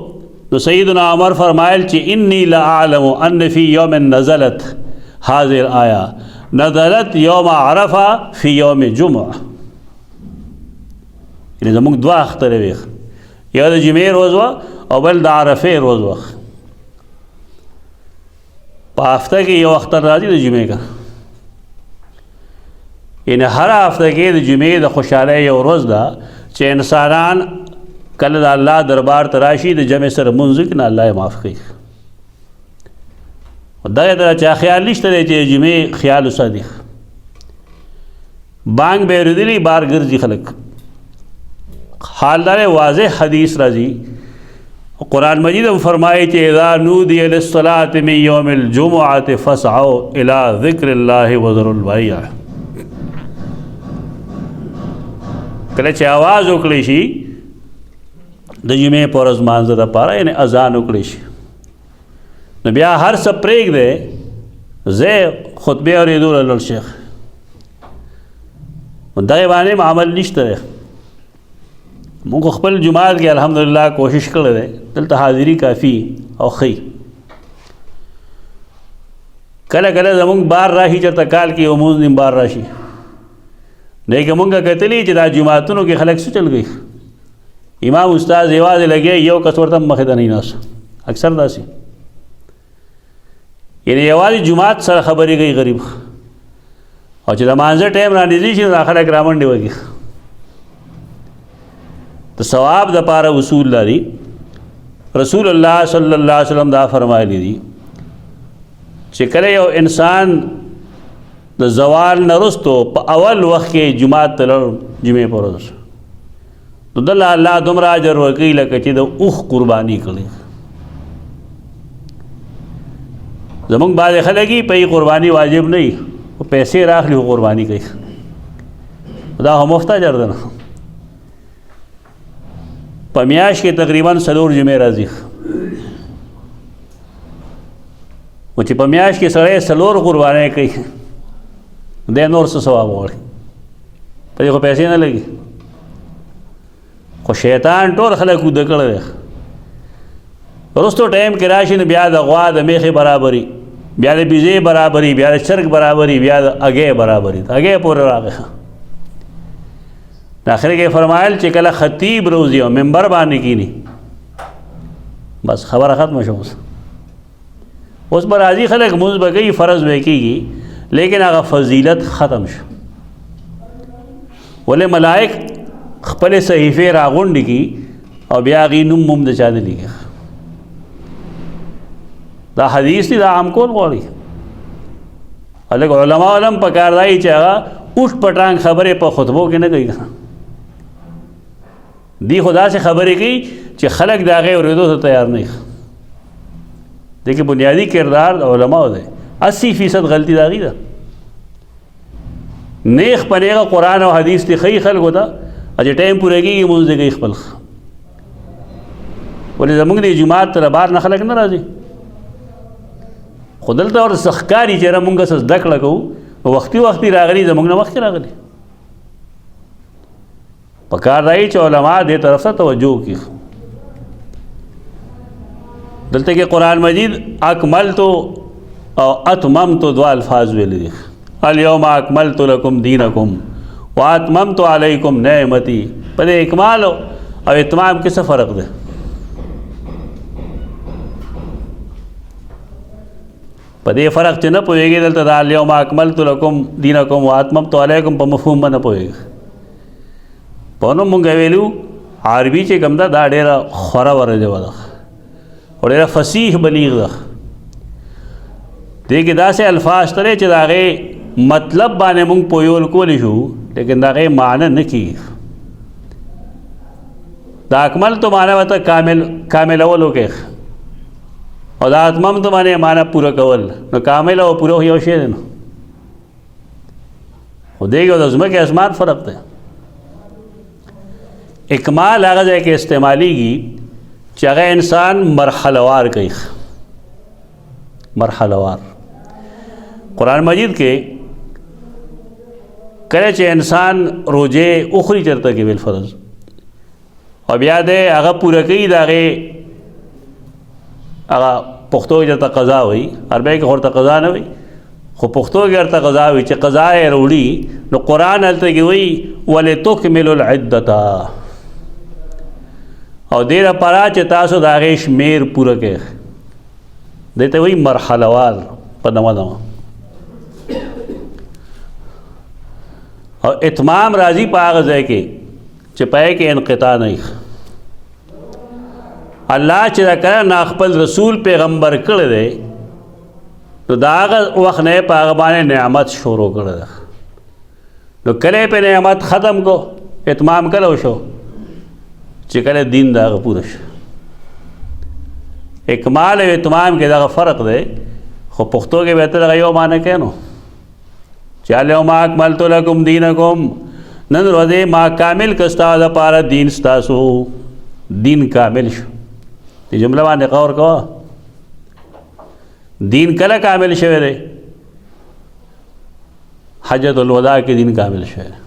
نو سیدنا عمر فرمایل چې انی لأعلم ان فی یوم نزلت هذه الآیه نزلت یوم عرفه فی یوم جمعه یعنې زموږ دوه اختره وي یو د جمعې ورځ وه او بل د عرفې ورځ وه په هفته کې یو اختر راځي د جمعې کا یعنې هر هفته کې د جمعې د خوشحالۍ یو ورځ ده چې انسانان کله د الله دربار ته راشي د جمع سره لمونځ وکړي نه الله یې معاف کوي دغه ته چا خیال نشته دی چې جمعې خیال وساتي بانګ به اورېدلي بار ګرځي خلک حال دا واضح حدیث راځي قرآن مجید ہم فرمائے کہ اذا نودی للصلاة من یوم الجمعة فاسعوا الى ذکر اللہ وذروا البیع. کله چې आवाज وکړي شي د جمعې په ورځ مانځه دپاره یعنې اذان وکړي شي نو بیا هر څه پرېږدی زه خطبې اورېدو له لاړ شیخ دغې باندې هم عمل نشته دی. مونږ خپل جماعت کې الحمدلله کوشش کړی دی دلته حاضري کافي او ښي. کله کله زمونږ بار راشي چېرته کال کې یو مونځ نیم بار راشي لیکن مونږ کتلی چې دا جماعتونو کې خلک څه چل گئی امام استاد یوازې لګی یو کس ورته مخې ته نه ناست اکثر داسې یعنې یوازې جماعت سره خبرې کوي غریب او چې د مانځه ټایم را نږدې شي نو دا خلک را منډې وکړي. د ثواب دپاره اصول لري. رسول الله صلی الله علیه وسلم دا فرمایلی دي چې کله یو انسان د زوال نه وروستو په اول وخت کې جماعت ته لاړ جمعې په ورځ نو دله الله دومره اجر ورکوي لکه چې د اوښ قرباني کړي. زمونږ بعضې خلک یې په قرباني واجب نه وي خو پیسې راخلي خو قرباني کوي دا خو مفت اجر ده نه. په میاشت کې تقریبا 4 جمعې راځي خو چې په میاشت کې سړی 4 قربانۍ کوي دی نور څه ثواب غواړي په دې خو پیسې نه لګي. خو شیطان ټول خلک وده کړی دی وروستو ټایم کې راشي نو بیا د غوا د میخې برابري بیا د بیزې برابري بیا د چرګ برابري بیا د اګې برابري د اګې پورې راغی. آخر کې فرمایل چې کله خطیب روزي او منبر باندې کینی بس خبره ختمه شوه. اوس به راځي خلک مونځ به کوي فرض به کېږي لیکن هغه فضیلت ختم شو. ولې ملائک خپلې صحیفې راغونډې کي او بیا هغې نوم هم د چا نه لیکي. دا حدیث دی دا عام کول غواړي. هلک علما علم پکار دی چې هغه اوټ پټانګ خبرې په خطبو کې نه کوي دی خدا سے خبرې کوي چې خلک د هغې اورېدو ته تیار نه وي. دې کې بنیادي کردار د علماو دی. 80% غلطي د هغې ده. نیغ په نیغه قرآن او حدیث دې ښیي خلکو ته چې ټایم پوره کېږي مونځ دې کوي خپل. ولې زمونږ دې جومات ته بهر نه خلک نه راځي خو دلته ورته څه ښکاري چې یاره مونږ څه زده کړه کوو وختي وختي راغلي زمونږ نه مخکې راغلي. پکار دی چې علما دې طرف ته توجه وکړي. دلته کې قرآن مجید اکملت او اتممت دوا الفاظ ویلي دي. الیوم اکملت لکم دینکم واتممت علیکم نعمتی. په دې اکمال او اتمام کې څه فرق دی؟ په دې فرق چې نه پوهېږي دلته دا الیوم اکملت لکم دینکم واتممت علیکم په مفهوم به نه پوهېږي. په نو مونږ ویلو عربي چې کوم ده دا ډېره خوره وره ژبه ده او ډېره فصیح بلیغ ده. دې کې داسې الفاظ شته چې د هغې مطلب باندې مونږ پوهول کولی شو لیکن د هغې معنی نه کېږي. د اکملتو معنی ورته کاملول وکړي او د اتممتو باندې معنی پوره کول نو کامل او پوره یو شی دی. نو خو دې کې د ځمکې اسمان فرق دی. اکمال هغه ځای کې استعمالیږي چې هغه انسان مرحله وار کوي. مرحله وار قرآن مجید کې کله چې انسان روزې اخري چرته کې بالفرض او بیا دې هغه پوره کوي د هغې هغه پښتو کې درته قضا وایي عربی کې ورته قضا نه وایي خو پښتو کې درته قضا وایي چې قضا یې راوړي نو قرآن هلته کې وایي ولتکملوا العدة او دې لپاره چې تاسو د هغې شمېر پوره کړئ. دې ته وایي مرحله وار په دمه دمه. او اتمام راځي په هغه ځای کې چې پای کې انقطاع نه وي. الله چې دا کله نا خپل رسول پیغمبر کړی دی نو د هغه وخت نه په هغه باندې نعمت شروع کړی ده. نو کله په نعمت ختم کو اتمام کله وشو چې کله دین د هغه پوره شو. اکمال او اتمام کې دا فرق دی، خو پښتو کې به ته دغه یو معنی کوي نو چې الیوم اکملت لکم دینکم، نن ورځې ما کامل کړ ستا دپاره دین ستاسو، دین کامل شو. دې جمله باندې غور کوه، دین کله کامل شوی دی؟ حجۃ الوداع کې دین کامل شوی دی.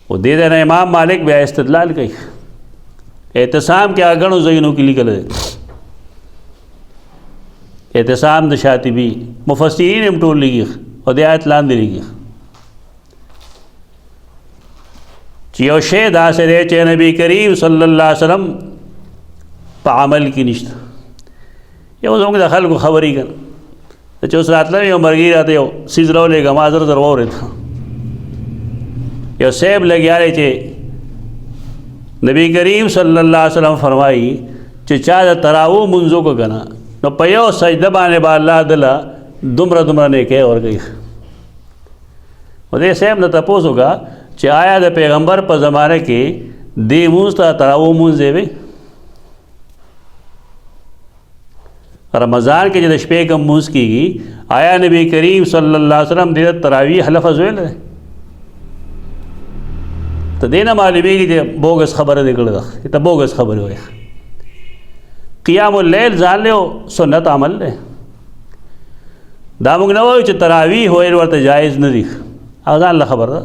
او دې نه امام مالک بیا استدلال کوي، اعتصام کې اګڼو ځایونو کې لیکل دی، اعتصام د شاطبی مفسرین هم ټول لیکي او د آیت لاندې لیکي چې یو شی داسې دی چې نبی کریم صلی الله علیه وسلم په عمل کې نشته. یو زموږ د خلکو خبرې کړه چې اوس راتله یو مرګي راته یو څیز راولېږه، ما زر زر واورېد، یو صاحب لګیا دی چې نبی کریم صلی الله علیه وسلم فرمایي چې چا د تراویح لمونځ وکړه که نه نو په یو سجده باندې به الله دله دومره دومره نیکۍ ورکوي. نو دې صاحب نه تپوس وکړه چې آیا د پیغمبر په زمانه کې دې لمونځ ته تراویح لمونځ دی وی؟ رمضان کې چې د شپې کوم لمونځ کېږي آیا نبی کریم صلی الله علیه وسلم دې ته تراویح لفظ ویلی دی؟ ته دې نه معلومېږي چې بوګس خبره دې کړې ده، ته بوګس خبرې وایي. قیام اللیل ځان له سنت عمل دی، دا موږ نه وایو چې تراویح ویل ورته جایز نه دي، هغه ځان له خبر ده.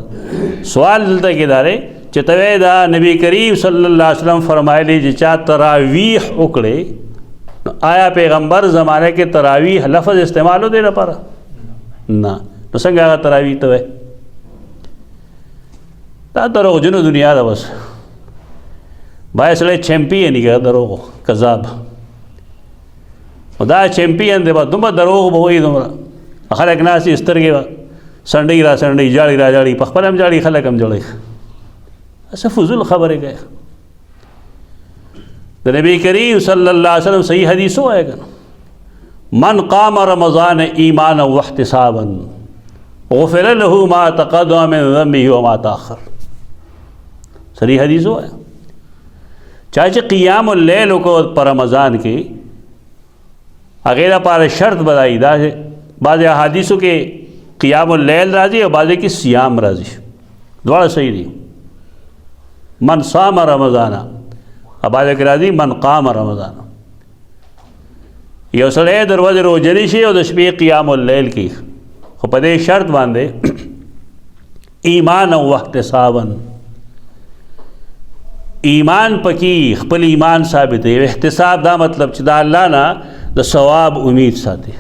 سوال دلته کې دا دی چې ته دا نبی کریم صلی الله علیه وسلم فرمایلی چې چا تراویح وکړي آیا پیغمبر زمانه کې تراویح لفظ استعمالو دی لپاره؟ نه. نو څنګه هغه تراویح ته وایي؟ دا دروغجنو دنیا ده. بس باید سړی چیمپین یې که دروغ کذاب، دا چیمپین دی به دومره دروغ به وایي، دومره خلک ناستي سترګې به سنډۍ را سنډۍ، جاړي را جاړي، په خپله هم جاړي، خلک هم جوړوي. څه فضول خبرې کوي. د نبی کریم صلی الله علیه وسلم صحیح حدیث وایي که من قام رمضان ایمانا واحتسابا غفر له ما تقدم من ذنبه وما تاخر. صحیح حدیث وایي چا چې قیام اللیل وکړو په رمضان کې هغې لپاره شرط بدایي. دا بعضې احادیثو کې قیام اللیل راځي او بعضې کې صیام راځي، دواړه صحیح دي. من صام رمضان او بعضې کې راځي من قام رمضان. یو سړی د ورځې روژه شي او د شپې قیام اللیل کوي، خو په دې شرط باندې ایمان او احتسابا، ایمان پکې خپل ایمان ثابت دی. احتساب دا مطلب چې دا الله نه د ثواب امید ساتي،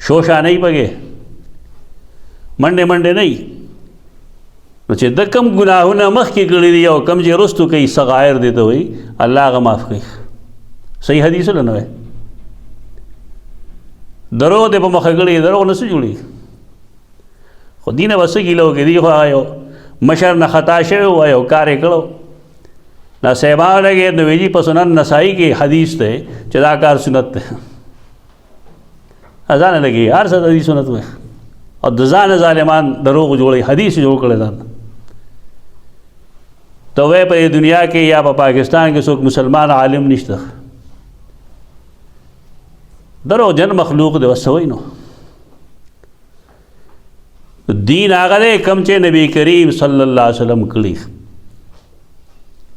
شوشا نه پکې منډې منډې نه. نو چې د کم ګناهونه مخکې کړي دي او کم چې رستو کوي صغایر دي ته وایي الله هغه معاف کوي. صحیح حدیث نه وایي دروغ دې په مخه کړي، دروغ نه څه جوړي. خو دینه به څه ګیله وکړي، دي خو هغه یو مشر نه خطا شوی و یو کار یې کړو نو صحابه لګې نو ویلي په سنن نسائی کې حدیث دی چې دا کار سنت دی. ځان لګي هر څه د سنت وایي او د ځان ظالمان دروغ جوړي، حدیث جوړ کړي ځان ته وایي په دنیا کې یا په پاکستان کې څوک مسلمان عالم نشته، دروغجن مخلوق دی. بس وایي نو دین هغه دی کوم چې نبی کریم صلی الله علیه وسلم کړي.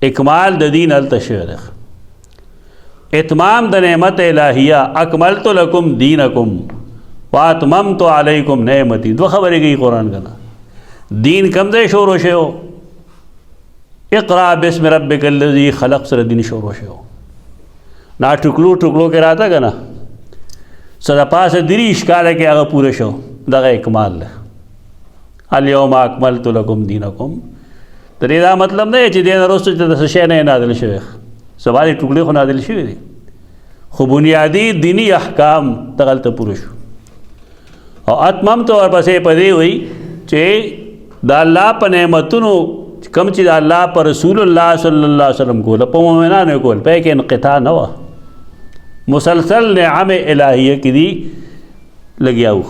اکمال د دین هلته شوی دی، اتمام د نعمت الہیه اکملت لکم دینکم واتممت علیکم نعمتی. دو خبرې کوي قرآن کنه. دین کم ځای شروع شوی، اقرا بسم ربک الذی خلق سره دین شروع شوی. نا ټوکلو ټوکلو کې راته که نه څه د پاسه دریش کاله کې هغه پوره شو، دغه اکمال دی. الیوم اکملت لکم دینکم. د دې دا مطلب نه چې دې نه وروسته چې د څه شی نه نازل شوی، سبا دې ټوکړې خو نازل شوي دي، خو بنیادي دیني احکام دغلته پوره شو. او اتممت ورپسې په دې وایي چې د الله په نعمتونو کوم چې د الله په رسول الله صلی الله علیه وسلم کول، په مؤمنانو کول، په کې انقطاع نه وه، مسلسل نعم الهیه کې دي لګیا وو.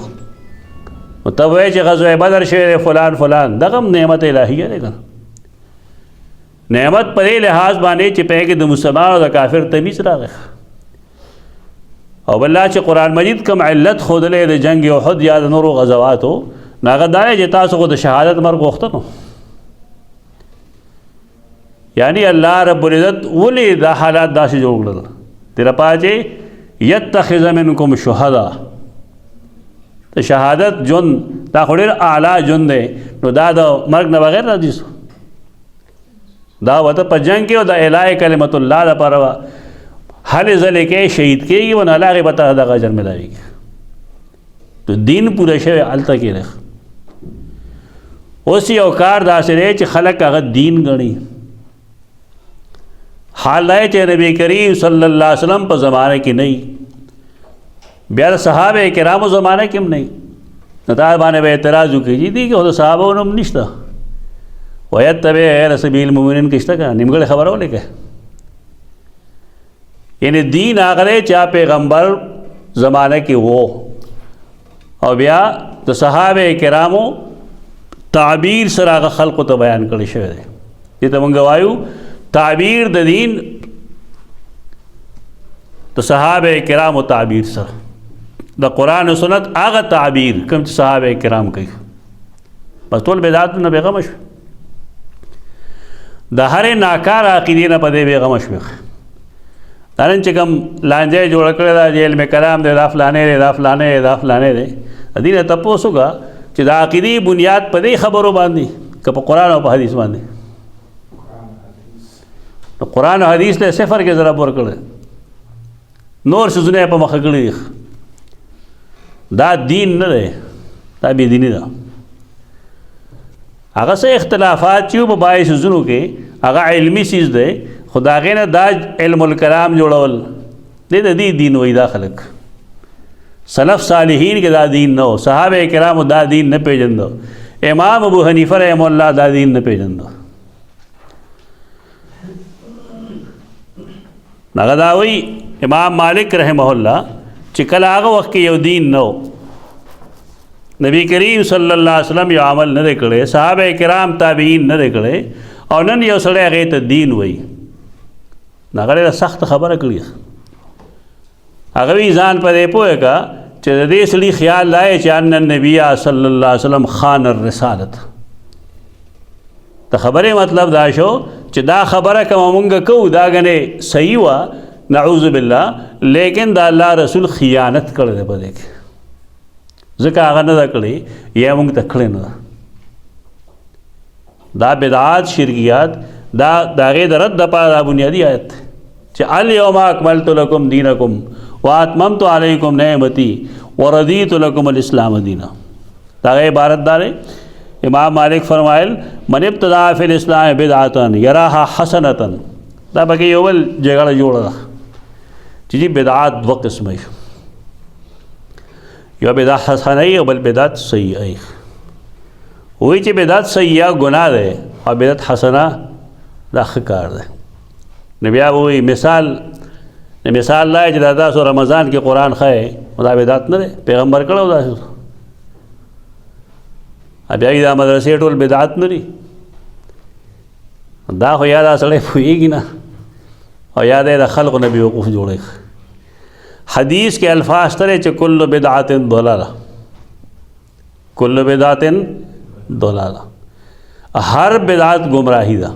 نو ته وایې چې غزوه بدر شوی دی فلان فلان، دغه هم نعمت الهیه دی که نعمت په دې لحاظ باندې چې په کې د مسلمان او د کافر تمیز راغی. او بل چې قرآن مجید کوم علت ښودلی د جنگ احد یا د نورو غزواتو نو هغه دا دی چې تاسو خو د شهادت مرګ غوښته نو. یعنی الله رب العزت ولې دا حالات داسې جوړ کړل دې لپاره چې یتخذ منکم شهدا. د شهادت ژوند دا خو ډېر اعلی ژوند دی نو دا د مرګ نه بغیر راځي. دا وته په جنگ کې او د اعلی کلمت الله لپاره هلې ځلې کې شهید کېږي ونه هغې به ته دغه اجر میلاویږي. نو دین پوره شوی هلته کې دی. اوس یو کار داسې دی چې خلک هغه دین ګڼي. حال دا چې نبی کریم صلی الله علیه وسلم په زمانه کې نه وي، بیا د صحابه کرامو زمانه کې هم نه وي. نو دا باندې به اعتراض وکړي دي چې د صحابو نوم نشته. ویتبع غیر سبیل المؤمنین کې شته که نیمګړې خبره ولیکه. یعنی دین هغه دی چې پیغمبر زمانه کې وو او بیا د صحابه کرامو تعبیر سره هغه خلقو ته بیان کړی شوی دی. دې ته موږ وایو تعبیر د دین د صحابه کرامو تعبیر سره د قرآن و سنت هغه تعبیر کوم چې صحابه کرام کوي. بس ټول بدعتونه نه بېغمه شو، د هرې ناکاره عقیدې نه په دې بېغمه شوې. دا نن چې کوم لانجه یې جوړه کړې ده چې علم کلام دی، دا فلانې دی، دا فلانې دی، دا فلانې دی، د دې نه تپوس وکړه چې د عقیدې بنیاد په دې خبرو باندې که په قرآن او په حدیث باندې. نو قرآن او حدیث ته صفر کې ضرب ورکړی، نور څیزونه یې په مخه کړي دي. دا دین نه دی، دا بې دیني ده. هغه څه اختلافات چې په باقي څیزونو کې هغه علمي څیز دی، خو د هغې نه دا علم الکلام جوړول دی د دې دین وایي. دا خلک سلف صالحین کې دا دین نه و، صحابه کرامو دا دین نه پېژنده، امام ابو حنیفه رحمه الله دا دین نه پېژنده. هغه دا وایي امام مالک رحمه الله چې کله هغه وخت کې یو دین نه و، نبی کریم صلی الله علیه وسلم یو عمل نه دی کړی، صحابه کرام تابعین نه دی کړی، او نن یو سړی هغې ته دین وایي. نو هغه ډېره سخته خبره کړې. هغه وایي ځان په دې پوه که چې د دې سړي خیال دا یې چې ان النبي صلی الله علیه وسلم خان الرسالت. د خبرې مطلب دا شو چې دا خبره کومه مونږ کوو دا ګنې صحیح وه نعوذ بالله، لیکن د الله رسول خیانت کړی دی په دې کې، ځکه هغه نه ده کړې یا مونږ ته کړې نه ده. دا بدعات شرکیات دا د هغې د رد دپاره دا بنیادي آیت دی چې الیوم اکملت لکم دینکم واتممت علیکم نعمتی ورضیت لکم الاسلام دینا. دا هغې عبارت دا دی. امام مالک فرمایل من ابتدع فی الاسلام بدعتا یراها حسنتا. دا پکې یو بل جګړه جوړه ده چې بدعات دوه قسمه وي، یو بدعت حسنه او بل بدعت سیئه. وایي چې بدعت سیئه ګناه دی او بدعت حسنه دا ښه کار دی. نو بیا به وایي مثال دا چې دا تاسو رمضان کې قرآن ښایئ دا بدعت نه دی، پیغمبر کړی و داسې. بیا دا مدرسې ټول بدعت نه دي، دا خو یا دا سړی پوهېږي نه او یا دی د خلقو نه بېوقوف جوړوي. حدیث کې الفاظ شته چې کل بدعت ضلاله، کل بدعت ضلاله، هر بدعت گمراهي ده.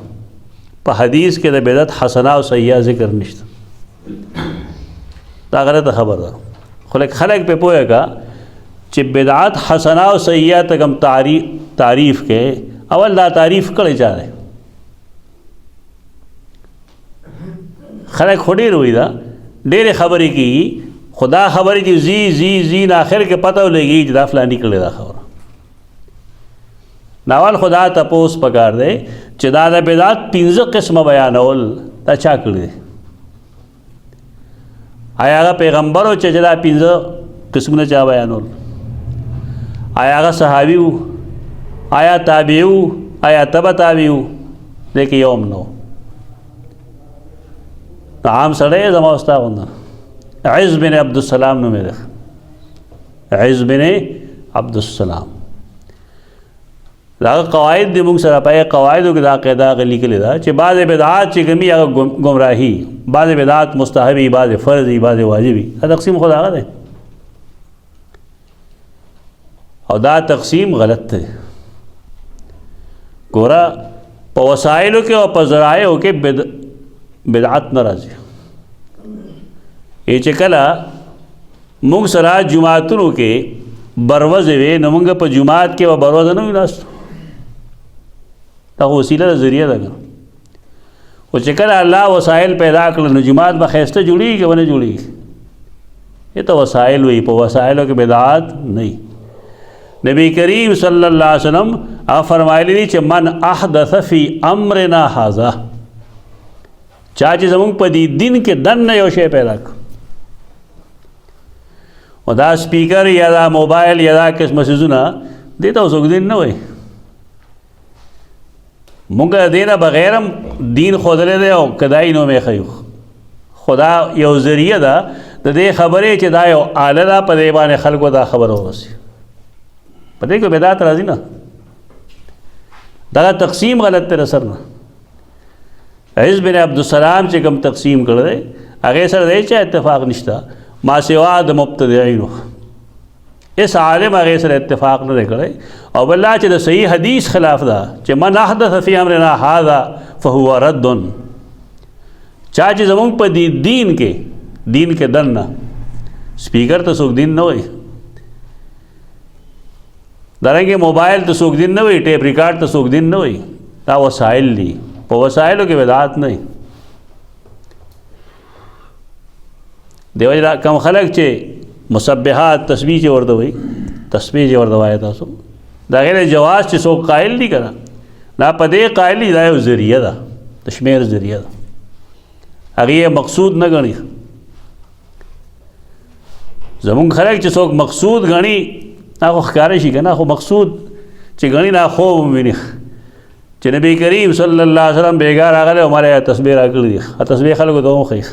په حدیث کې د بدعت حسنه او سیئه ذکر نشته. دا غلطه خبر ده. خو لکه خلک پې پوهه که چې بدعت حسنه او سیئه ته کوم تعریف کې اول دا تعریف کړی چا دی. خلک خو ډېر وایي دا ډېرې خبرې کېږي، خو دا خبرې چې زی نه آخر کې پته ولګېږي چې دا فلاني کړې دا خبره. ناول خو دا تپوس پکار دی چې دا د بدعت 15 قسمه بیانول دا چا کړي دی؟ آیا هغه پیغمبر و چې دا 15 قسمونه چا بیانول؟ آیا هغه صحابي و؟ آیا تابعي و؟ آیا تبع تابعي و؟ دیکھ یوم نو عام سړی زما استا غونده عز بن عبدالسلام نومې ده، عز بن عبدالسلام. دا قواعد دې موږ سره په قواعدو کې دا قاعده لیکلې ده چې بعض بدعات چې کومي هغه گمراهي، بعض بدعات مستحبي، بعض فرضي، بعض واجبي. دا تقسیم خو هغه ده او دا تقسیم غلط دی. ګوره په وسایلو کې او په ذرایعو کې بدعت نه راځي. چې کله موږ سره جماعتونو کې بروزې وي نو موږ په جماعت کې به بروزه نه وي ناستو، دا وسیله د ذریعه ده. خو چې کله الله وسایل پیدا کړل نو جماعت به ښایسته جوړېږي که به نه جوړېږي؟ یہ تو وسائل ہوئی، په وسائلو کې بدعات نه. نبی کریم صلی الله علیه وسلم هغه فرمایلی دي چې من احدث فی امرنا هذا، چا چې زمونږ په دې دین کې دننه یو شی پیدا کړ، او دا سپیکر یا دا موبایل یا دا قسمه څیزونه دې ته څوک دین نه وایي. مونږ دې نه بغیر هم دین ښودلی دی او کدای نوم یې ښیو. خدا یو ذریعه ده د دې خبرې چې دا یو آله ده، په دې باندې خلکو دا خبره ورسي. په دې کې بدعت راځي نه، دا تقسیم غلط دی سر نه. عز بن عبدالسلام چې کوم تقسیم کړی دی هغې سره دی چې اتفاق نشته ما سوا د مبتدعینو. اس عالم هغې سره اتفاق نه دی کړی. او بل چې د صحیح حدیث خلاف ده چې من احدث فی امرنا هذا فهو رد، چا چې زمونږ په دین کې دننه سپیکر ته څوک دین نه وایي، دارنګه موبایل ته څوک دین نه وایي، ټیپ ریکارډ ته څوک دین نه وایي. دا وسایل دي، په وسایلو کې بدعت نه. دیو جنا کم خلق چې مسبحات تسبیح چې ورته وایي، تسبیح چې ورته وایي تاسو دا غیر جواز چې څوک قائل دي کنه، دا په دې قائل دي دا یو ذریعه ده، تشمیر ذریعه ده، هغه مقصود نه غني. زمونږ خلک چې څوک مقصود غني هغه ښکاره شي که نه، خو مقصود چې غني نه خوب وویني چې نبی کریم صلی الله علیه وسلم بیګا راغلی او ما له تسبیح راکړي دي، تسبیح خلکو ته وښیي.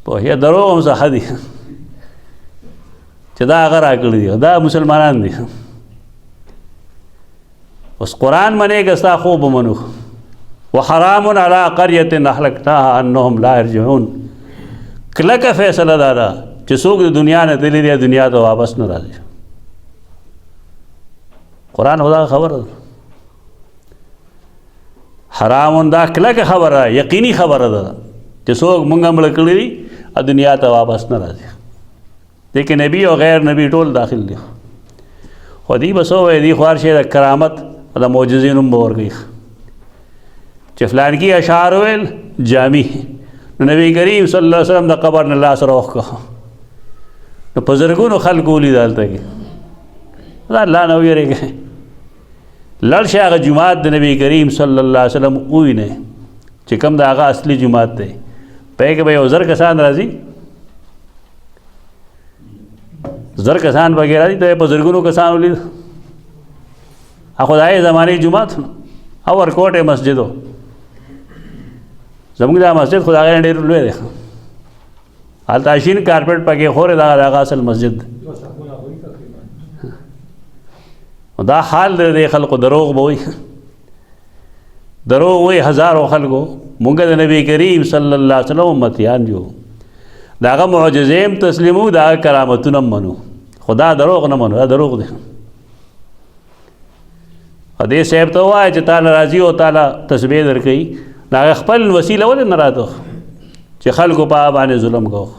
پوهې دروغ هم صحه دي چې دا هغه راکړي دي، دا مسلمانان دي. اوس قرآن منې که ستا خوب ومنو وحرام علی قریة اهلکناها انهم لا یرجعون. کلکه فیصله دا ده چې څوک د دنیا نه تللی دی دنیا ته واپس نه راځي. قرآن خدا خبره ده، حرام دا کلکه خبره ده، یقیني خبره ده چې څوک مونږ مړه کړي دي دنیا ته واپس نه راځي. لیکن نبی او غیر نبی ټول داخل دي. خو دې به څه وایي، دې خوار شي د کرامت او د معجزې نوم به ورکوي چې فلانکي اشعار ویل جامع. نو نبی کریم صلی الله علیه وسلم د قبر نه لاس راوښکه نو په زرګونو خلکو ولید هلته کې. دا الله نه ویرېږئ، لړ شئ هغه جومات د نبی کریم صلی الله علیه وسلم ووینئ چې کوم د هغه اصلي جومات دی. په هغې کې به یو زر کسان راځي، زر کسان پکې راځي، ته یې په زرګونو کسان ولید. خو د هغې زمانې جومات او ورکوټ یې مسجد و. زمونږ دا مسجد خو د هغې نه ډېر لوی دی، هلته شین کارپېټ پکې خورې، د هغه اصل مسجد دی. دا حال دی خلکو، دروغ به وایي، دروغ وایي هزارو خلکو. مونږ د نبی کریم صلی الله علیه وسلم امتیان جو، د هغه معجزې هم تسلیمو، د هغه کرامتونه هم منو، خو دا دروغ نه منو، دا دروغ دی. دې صاحب ته ووایه چې تا نه راځي او تا له تسبیح درکوي، د هغه خپل وسیله ولې نه راته چې خلکو په هغه باندې ظلم کوو.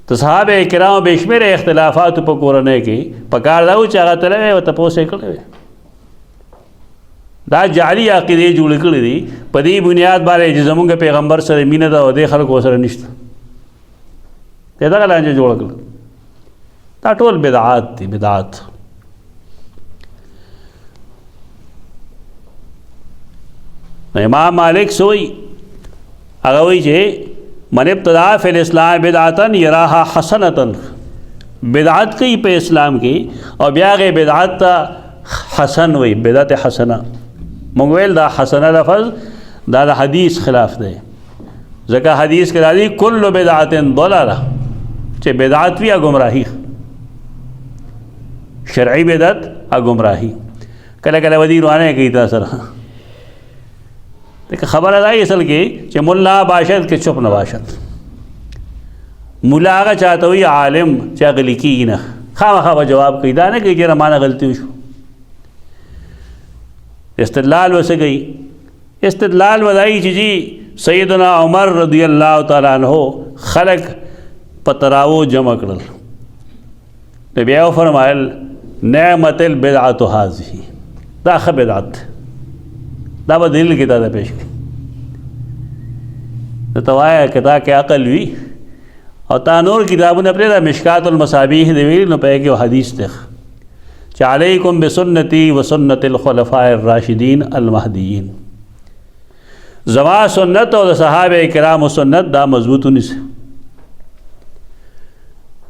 ته صحابه کرامو بې شمېره اختلافاتو په کورنۍ کې په کار دا و چې هغه تللی وی او تپوس یې کړی وی. دا جعلي عقیدې جوړې کړې دي په دې بنیاد باندې چې زمونږ پیغمبر سره مینه ده او دې خلکو سره نشته، دې دغه لانجه جوړه کړه. دا ټول بدعات دي، بدعات. امام مالک سوئی هغه وایي چې من ابتدع فی الاسلام بدعتا یراها حسنتا، بدعت کوي په اسلام کې او بیا هغې بدعت ته حسن وایي، بدعت حسنه. مونږ ویل دا حسنه لفظ دا د حدیث خلاف دی، ځکه حدیث کې راځي کل بدعت ضلاله، چې بدعت وي گمراهي، شرعي بدعت گمراهي. کله کله ودی روانه کوي تا سره دغه خبره ده اصل کې چې مولا باشد کې چپ نه باشد مولا هغه چاته وي عالم چې غلی کیږي نه خامخا به جواب کوي دا نه کوي چې رمانه غلطي وشو استدلال وسه کوي استدلال ودای چې جی سیدنا عمر رضی الله تعالی عنہ خلق پتراو جمع کړل نو بیا فرمایل نعمت البدعۃ هذه دا خ بدعت دا به دلیل کې دا پیش کړي ته وایا کدا کې عقل وی او تا نور کتابونه پرې دا مشکات المصابیح دی ویل نو په کې حدیث ده چې علیکم بسنتی وسنت الخلفاء الراشدین المهدیین زما سنت او د صحابه کرام سنت دا مضبوطونی سے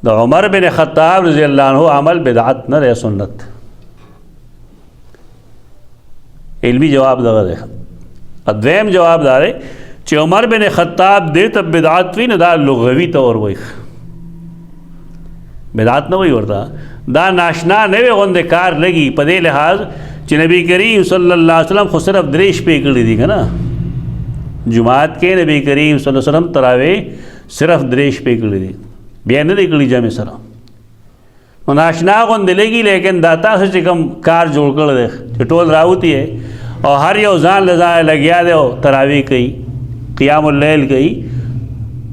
د عمر بن خطاب رضی الله عنه عمل بدعت نه ده سنت علمی جواب دغه ده ادویم جواب دار چې عمر بن خطاب دې ته بدعت وی نه دا لغوي تور وای بدعت نه وی ورته دا ناشنا نه وی غوند کار لګي په دې لحاظ چې نبی کریم صلی الله علیه وسلم خو صرف دریش پې کړی دي کنه جمعات کې نبی کریم صلی الله علیه وسلم تراوی صرف دریش پې کړی دي بیا نه دی کړی جامع سره نو ناشنا غوند لګي لیکن دا تاسو چې کوم کار جوړ کړل دی چې ټول راوتی ہے او هر یو ځان لځه لګیا دی او تراوی کوي قیام اللیل کوي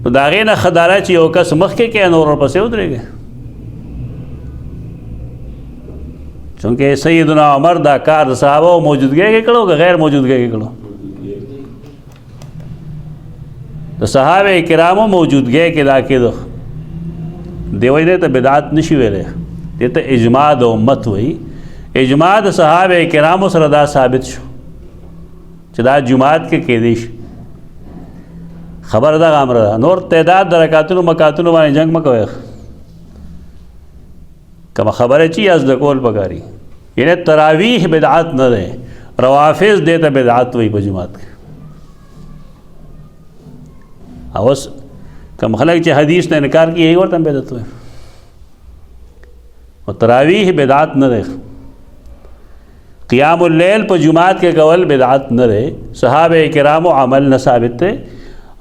نو دا غې نه خداره چې یو کس مخکې کې نور ورپسې ودرېږي چونکه سیدنا عمر دا کار صحابه موجودګۍ کې کړو که غیر موجودګۍ کې کړو د صحابه کرامو موجودګۍ کې دا کېدو دیوی دې ته بدعت نشي ویلې دې ته اجماع د امت وایي اجماع د صحابه کرامو سره دا ثابت شو چې دا جمعات کې کېدی شي خبر دا امر نور تعداد د رکعاتونو مکاتونو باندې جنگ مکوي کما خبره چی از د کول پکاري یعنی تراویح بدعت نه ده روافض دې ته بدعت وایي په جمعات کې اوس کم خلق چې حدیث نه انکار کی یہی ورته بدعت وایي او تراویح بدعت نه ده قیام اللیل په جمعات کې کول بدعت نه ده صحابه کرامو عمل نه ثابت ده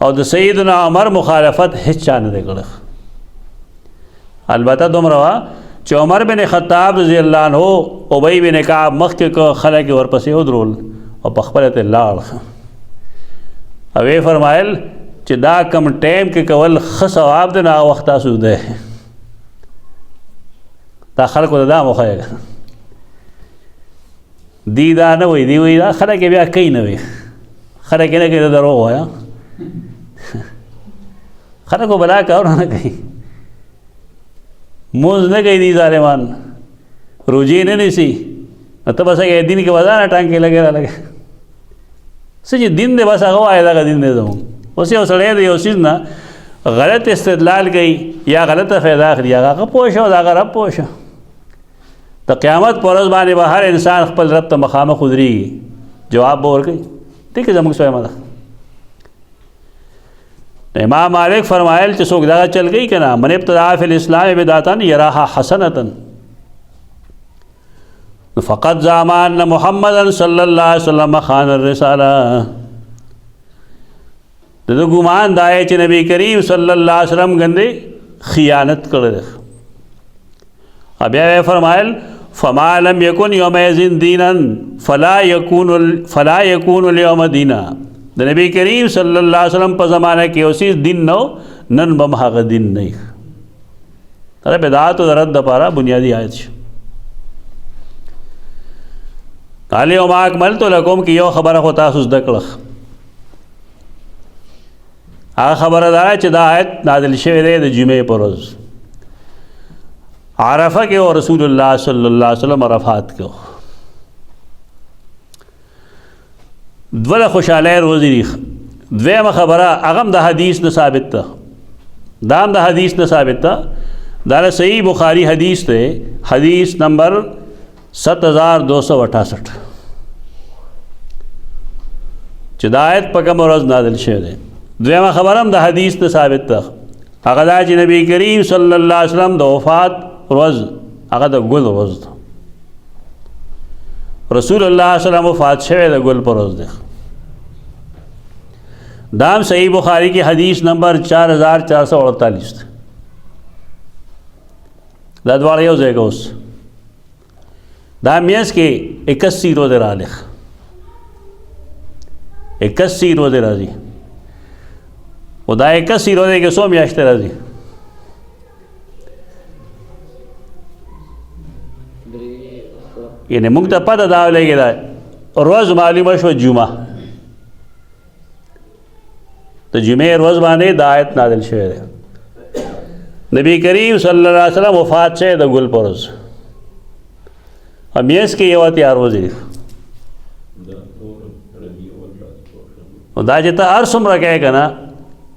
او د سیدنا عمر مخالفت هیڅ چا نه کړه البته دومره وا چې عمر بن خطاب رضی الله عنه ابی بن کعب مخکې کو خلک ورپسې ودرول او په خپل ته لاړ او یې فرمایل چې دا کم ټیم کې کول ښه ثواب دی نه وخت تاسو دی دا خلکو ته دا مخایه دی دا نه وایي دی وایي دا خلک بیا کوي نه وایي خلک یې نه کوي دا دروغ وایه خلکو بلا کارونه نه کوي مونځ نه کوي دي ظالمان روجې نه نیسي ته بس هغه دین کې وځه نه ټانکې لګې رالګې څه چې دین دی بس هغه وایي دغه دین دی زموږ اوس یو سړی دی یو څیز نه غلط استدلال کوي یا غلطه فایده اخلي هغه پوه شه او د هغه رب پوه شه د قیامت په ورځ باندې به هر انسان خپل رب ته مخامخ ودرېږي جواب به ورکوي ټیک زموږ سویمه ده امام مالک فرمایل چې څوک دغه چل گئی که نه من ابتدع فی الاسلام بدعتا یراها حسنتا فقط زعم ان محمدا صلی الله علیه وسلم خان الرساله د ګمان دای چې نبی کریم صلی الله علیه وسلم غندې خیانت کړل بیا فرمایل فما لم يكن يومئذ دينا فلا يكون اليوم دينا د نبی کریم صلی الله علیه وسلم په زمانه کې اوسې دین نو نن به هغه دین نه دا بدعت او رد لپاره بنیادی آیت شي الیوم اکملت لکم کې یو خبره خو تاسو زده کړه هغه خبره دا چې دا آیت نازل شوی دی د جمعې پر ورځ عرفه کې او رسول الله صلی الله علیه وسلم عرفات کې دوله خوشاله روزي ریخ دویمه خبره هغه د حدیث نه ثابت ده دا د حدیث نه ثابت ده دا صحیح بخاری حدیث ده حدیث نمبر 7268 چې دا آیت په کوم ورځ نازل شوی دی دویمه خبره هم د حدیث نه ثابت ده هغه دا چې نبی کریم صلی الله علیه وسلم د وفات ورځ هغه د ګل ورځ ده رسول الله صلی الله علیه وسلم وفات شوه د ګل پر ورځ دی. دام صحیح بخاری کی حدیث نمبر 4448 دا دواړه یو ځای کې اوس دا میاس کې 81 روزه راغلي 81 روزه راځي او دا 81 روزه کې څو میاشتې راځي یعنی موږ ته پته دا ولګي دا روز معلومه شو جمعه تو جمعه روز باندې د آیت نازل شوی دی نبی کریم صلی الله علیه وسلم وفات شوی د ګل پر ورځ میاس کې یو اتیا روزه دی او دا چې ته هر څومره کوې که نه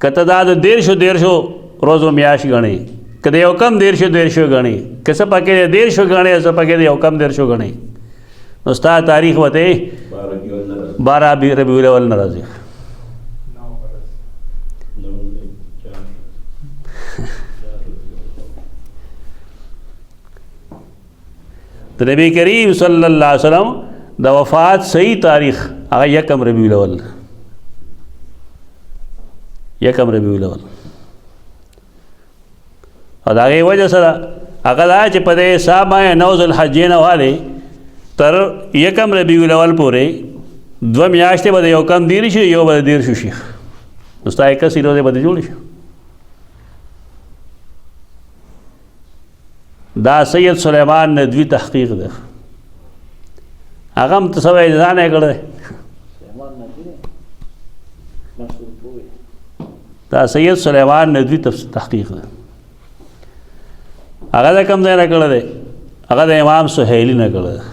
که ته دا د 150 روزو میاشت ګڼې که د یو کم 150 ګڼې که څه پکې د 150 ګڼې څه پکې د یو کم 150 ګڼې نو ستا تاریخ به ته 12 ربیع الاول نه راځي د نبی کریم صلی الله علیه وسلم د وفات صحیح تاریخ هغه 1 ربیع الاول 1 ربیع الاول او د هغې وجه سره هغه دا چې په دې حساب باندې 9 ذوالحجې نه والی تر 1 ربیع الاول پورې 2 میاشتې به د یو کم 10 شي یو به د 10 شي نو ستا 81 روزې به د جوړې شي دا سید سلیمان ندوی تحقیق ده هغه هم ته سوی ځان یې کړی دا سید سلیمان ندوی تحقیق ده هغه د کوم ځای نه کړی دی هغه د امام سهیلی نه کړی دی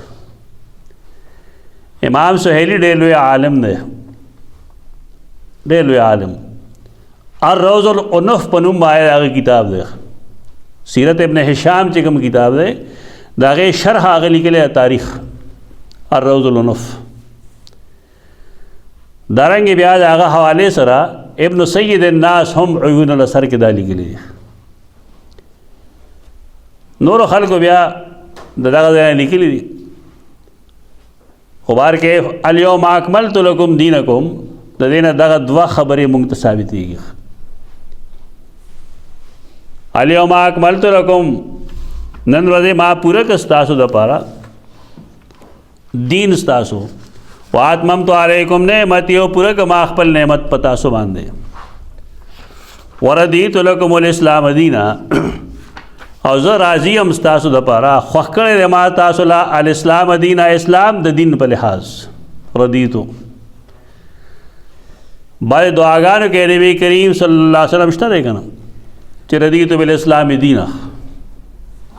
امام سهیلی ډېر لوی عالم دی ډېر لوی عالم الروض العنف په نوم باندې هغه کتاب دی سیرت ابن هشام چې کوم کتاب دی د هغې شرح هغه لیکلی تاریخ الروض العنف دارنګې بیا د هغه حوالې سره ابن سید الناس هم عیون الاثر کې دا لیکلی دی نورو خلکو بیا د دغه ځای لیکلی دي خو بار کې الیوم اکملت لکم دینکم د دې نه دغه 2 خبرې موږ ته ثابتېږي الیوم اکملت لکم نن ورځې ما پوره کړ ستاسو دپاره دین ستاسو واتممت علیکم نعمتي او پوره کړ ما خپل نعمت په تاسو باندې ورضیت لکم الاسلام دینا او زه راضي یم ستاسو دپاره خوښ کړی دی ما تاسو له الاسلام دینا اسلام د دین په لحاظ رضیتو بعد دعاګانو کې نبی کریم صلی الله علیه وسلم شته دی که نه چې رضیتو بالاسلام دینا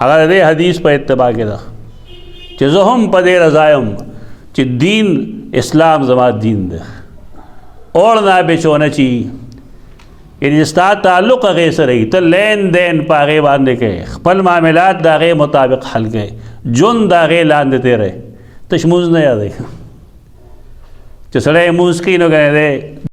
هغه د دې حدیث په اتباع کې ده چې زه هم په دې رضا یم چې دین اسلام زما دین دی اوړنا بیچونه چی یعنی ستا تعلق هغې سره وي ته لین دین په هغې باندې کوې خپل معاملات د هغې مطابق حل کوې ژوند د هغې لاندې تېری تش مونځ نه یادوي چې سړی مونځ کوي نو کنه دی